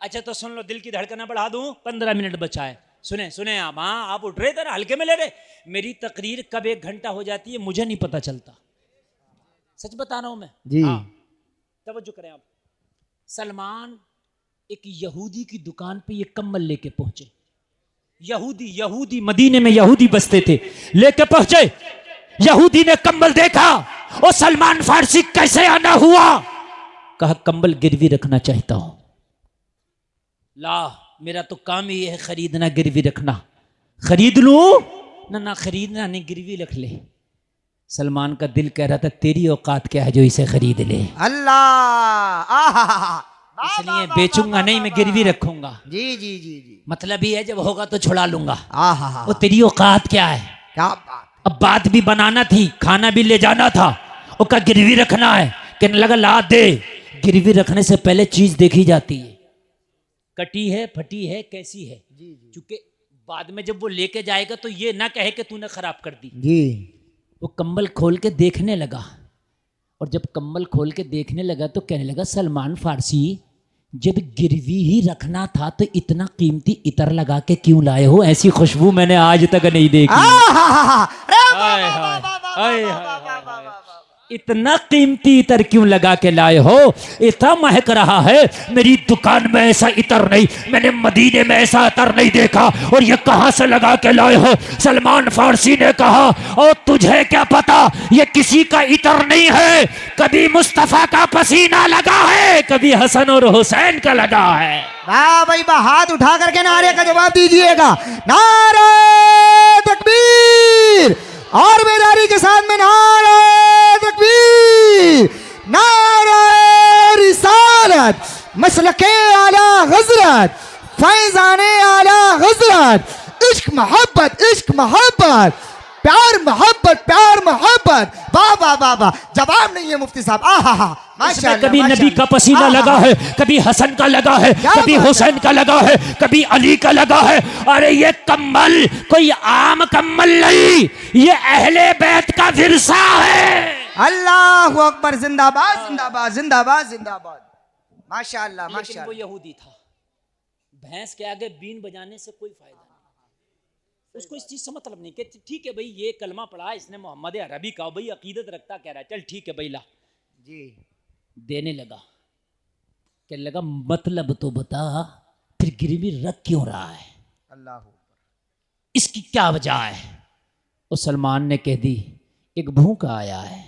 अच्छा तो सुन लो, दिल की धड़कना बढ़ा दूं, 15 मिनट बचा है। सुने सुने आप, हाँ आप उठ रहे थे ना, हल्के में ले रहे। मेरी तकरीर कब 1 घंटा हो जाती है मुझे नहीं पता चलता, सच बता रहा हूं मैं जी। हाँ, तवज्जो करें आप। सलमान एक यहूदी की दुकान पे ये कम्बल लेके पहुंचे। यहूदी मदीने में यहूदी बसते थे, लेके पहुंचे। यहूदी ने कम्बल देखा, और सलमान फारसी कैसे आना हुआ? कहा कम्बल गिरवी रखना चाहता हूं। ला, मेरा तो काम ही है खरीदना गिरवी रखना। खरीद लूं ना खरीदना नहीं, गिरवी रख ले। सलमान का दिल कह रहा था तेरी औकात क्या है जो इसे खरीद ले, अल्लाह, आहा, इसलिए बेचूंगा नहीं, मैं गिरवी रखूंगा। जी जी जी जी। मतलब ही है जब होगा तो छुड़ा लूंगा। आहा, वो तेरी औकात क्या है? क्या बात। अब बात भी बनाना थी, खाना भी ले जाना था, वो का गिरवी रखना है। कहने लगा ला दे। गिरवी रखने से पहले चीज देखी जाती है, कटी है, फटी है, कैसी है। क्योंकि बाद में जब वो लेके जाएगा तो ये ना कहे कि तूने खराब कर दी। जी। वो कंबल खोल के देखने लगा, और जब कंबल खोल के देखने लगा तो कहने लगा सलमान फारसी, जब गिरवी ही रखना था तो इतना कीमती इतर लगा के क्यों लाए हो? ऐसी खुशबू मैंने आज तक नहीं देखी। आहा, अरे वाह, हाय, वाह, हाय, वाह, वाह, वाह, हाय, वाह, हाय, वाह, हाय, वाह, वाह, वाह। इतना कीमती इतर क्यों लगा के लाए हो? इतना महक रहा है, मेरी दुकान में ऐसा इतर नहीं, मैंने मदीने में ऐसा इतर नहीं देखा, और ये कहां से लगा के लाए हो? सलमान फारसी ने कहा और तुझे क्या पता, ये किसी का इतर नहीं है, कभी मुस्तफा का पसीना लगा है, कभी हसन और हुसैन का लगा है। वाह भाई वाह, हाथ उठा करके नारे का जवाब दीजिएगा। नारे तकबीर, और बेदारी के साथ में नारे तकबीर, नारे रिसालत, मसलके आला हजरत, फैजाने आला हजरत, इश्क मोहब्बत, इश्क मोहब्बत, प्यार मोहब्बत, प्यार मोहब्बत। वाह वाह वाह वाह, जवाब नहीं है मुफ्ती साहब। आहा, इसमें कभी नबी का पसीना लगा है, कभी हसन का लगा है, कभी हुसैन का लगा है, कभी अली का लगा है। अरे ये कम्बल कोई आम कम्बल नहीं, ये अहले बैत का विरसा है। अल्लाहु अकबर, जिंदाबाद जिंदाबाद जिंदाबाद जिंदाबाद। माशाअल्लाह लेकिन माशाअल्लाह। वो यहूदी था, भैंस के आगे बीन बजाने से कोई फायदा नहीं, उसको इस चीज से मतलब नहीं कि ठीक है भाई ये कलमा पढ़ा इसने मोहम्मद अरबी का, भाई अकीदत रखता कह रहा है, चल ठीक है भाई ला। जी। देने लगा, कहने लगा मतलब तो बता, फिर गिरवी रख क्यों रहा है? अल्लाह, इसकी क्या वजह है? और सलमान ने कह दी एक भूखा आया है,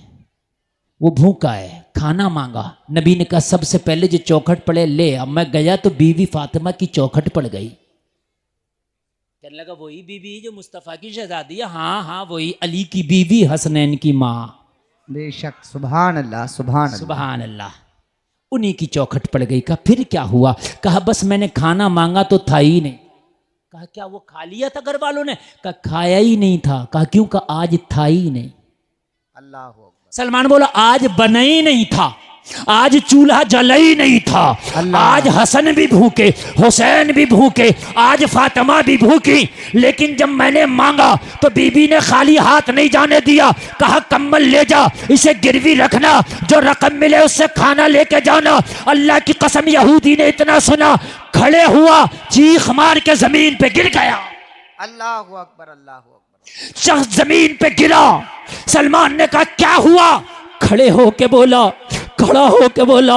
वो भूखा है, खाना मांगा। नबी ने कहा सबसे पहले जो चौखट पड़े ले। अब मैं गया तो बीवी फातिमा की चौखट पड़ गई। कहने लगा वही बीवी जो मुस्तफ़ा की शहजादी है? हाँ हाँ वही, अली की बीवी, हसनैन की माँ। बेशक, सुभान अल्लाह सुभान अल्लाह। सुभान अल्लाह। उन्हीं की चौखट पड़ गई। कहा फिर क्या हुआ? कहा बस मैंने खाना मांगा तो था ही नहीं। कहा क्या वो खा लिया था घर वालों ने? कहा खाया ही नहीं था। कहा क्यों? कहा आज था ही नहीं। अल्लाह, सलमान बोला आज बना ही नहीं था, आज चूल्हा जला ही नहीं था, आज हसन भी भूखे, हुसैन भी भूखे, आज फातिमा भी भूखी, लेकिन जब मैंने मांगा तो बीबी ने खाली हाथ नहीं जाने दिया। कहा कम्बल ले जा, इसे गिरवी रखना, जो रकम मिले उससे खाना लेके जाना। अल्लाह की कसम, यहूदी ने इतना सुना, खड़े हुआ, चीख मार के जमीन पे गिर गया। अल्लाह अकबर, अल्लाह अकबर। शख्स जमीन पे गिरा। सलमान ने कहा क्या हुआ? खड़े होके बोला, खड़ा होके बोला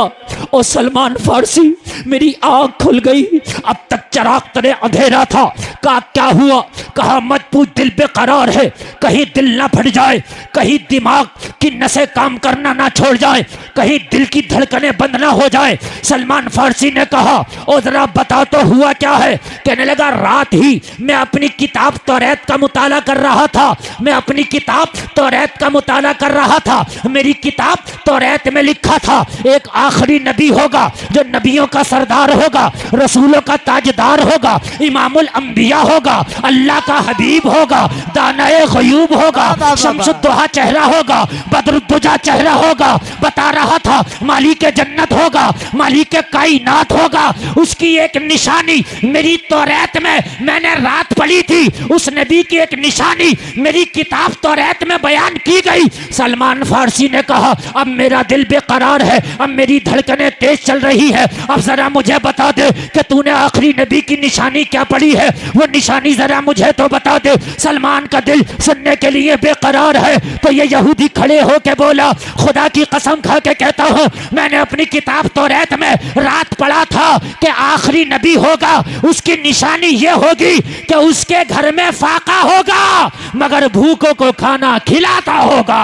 ओ सलमान फारसी, मेरी आंख खुल गई। अब तक चिराग तले अंधेरा था। कहा क्या हुआ? कहा मत पूछ, दिल बेकरार है, कहीं दिल ना फट जाए, कहीं दिमाग की नसें काम करना ना छोड़ जाए, कहीं दिल की धड़कनें बंद ना हो जाए। सलमान फारसी ने कहा ओ जरा बता तो हुआ क्या है? कहने लगा रात ही मैं अपनी किताब तौरात का मुताला कर रहा था। मैं अपनी किताब तौरात का मुताला कर रहा था। मेरी किताब तौरात में लिखा था एक आखिरी नबी होगा जो नबियों का सरदार होगा, रसूलों का ताजदार होगा, इमामुल अंबिया होगा, अल्लाह का हबीब होगा, दानाए गयूब होगा, शम्सुद्दोहा चेहरा होगा, बदरुद्दुजा चेहरा होगा। बता रहा था मालिक जन्नत होगा, मालिक कायनात होगा। उसकी एक निशानी मेरी तौरात में मैंने रात पढ़ी थी, उस नबी की एक निशानी मेरी किताब तौरात में बयान की गई। सलमान फारसी ने कहा अब मेरा दिल बेकरार है, अब मेरी धड़कनें तेज चल रही है। अब जरा मुझे बता दे कि तूने आखिरी नबी की निशानी क्या पढ़ी है, वो निशानी जरा मुझे तो बता दे। सलमान का दिल सुनने के लिए बेकरार है। तो ये यहूदी खड़े होके बोला खुदा की कसम खा के कहता हूँ मैंने अपनी किताब तौरात में रात पढ़ा था कि आखिरी नबी होगा, उसकी निशानी ये होगी कि उसके घर में फाका होगा मगर भूखों को खाना खिलाता होगा।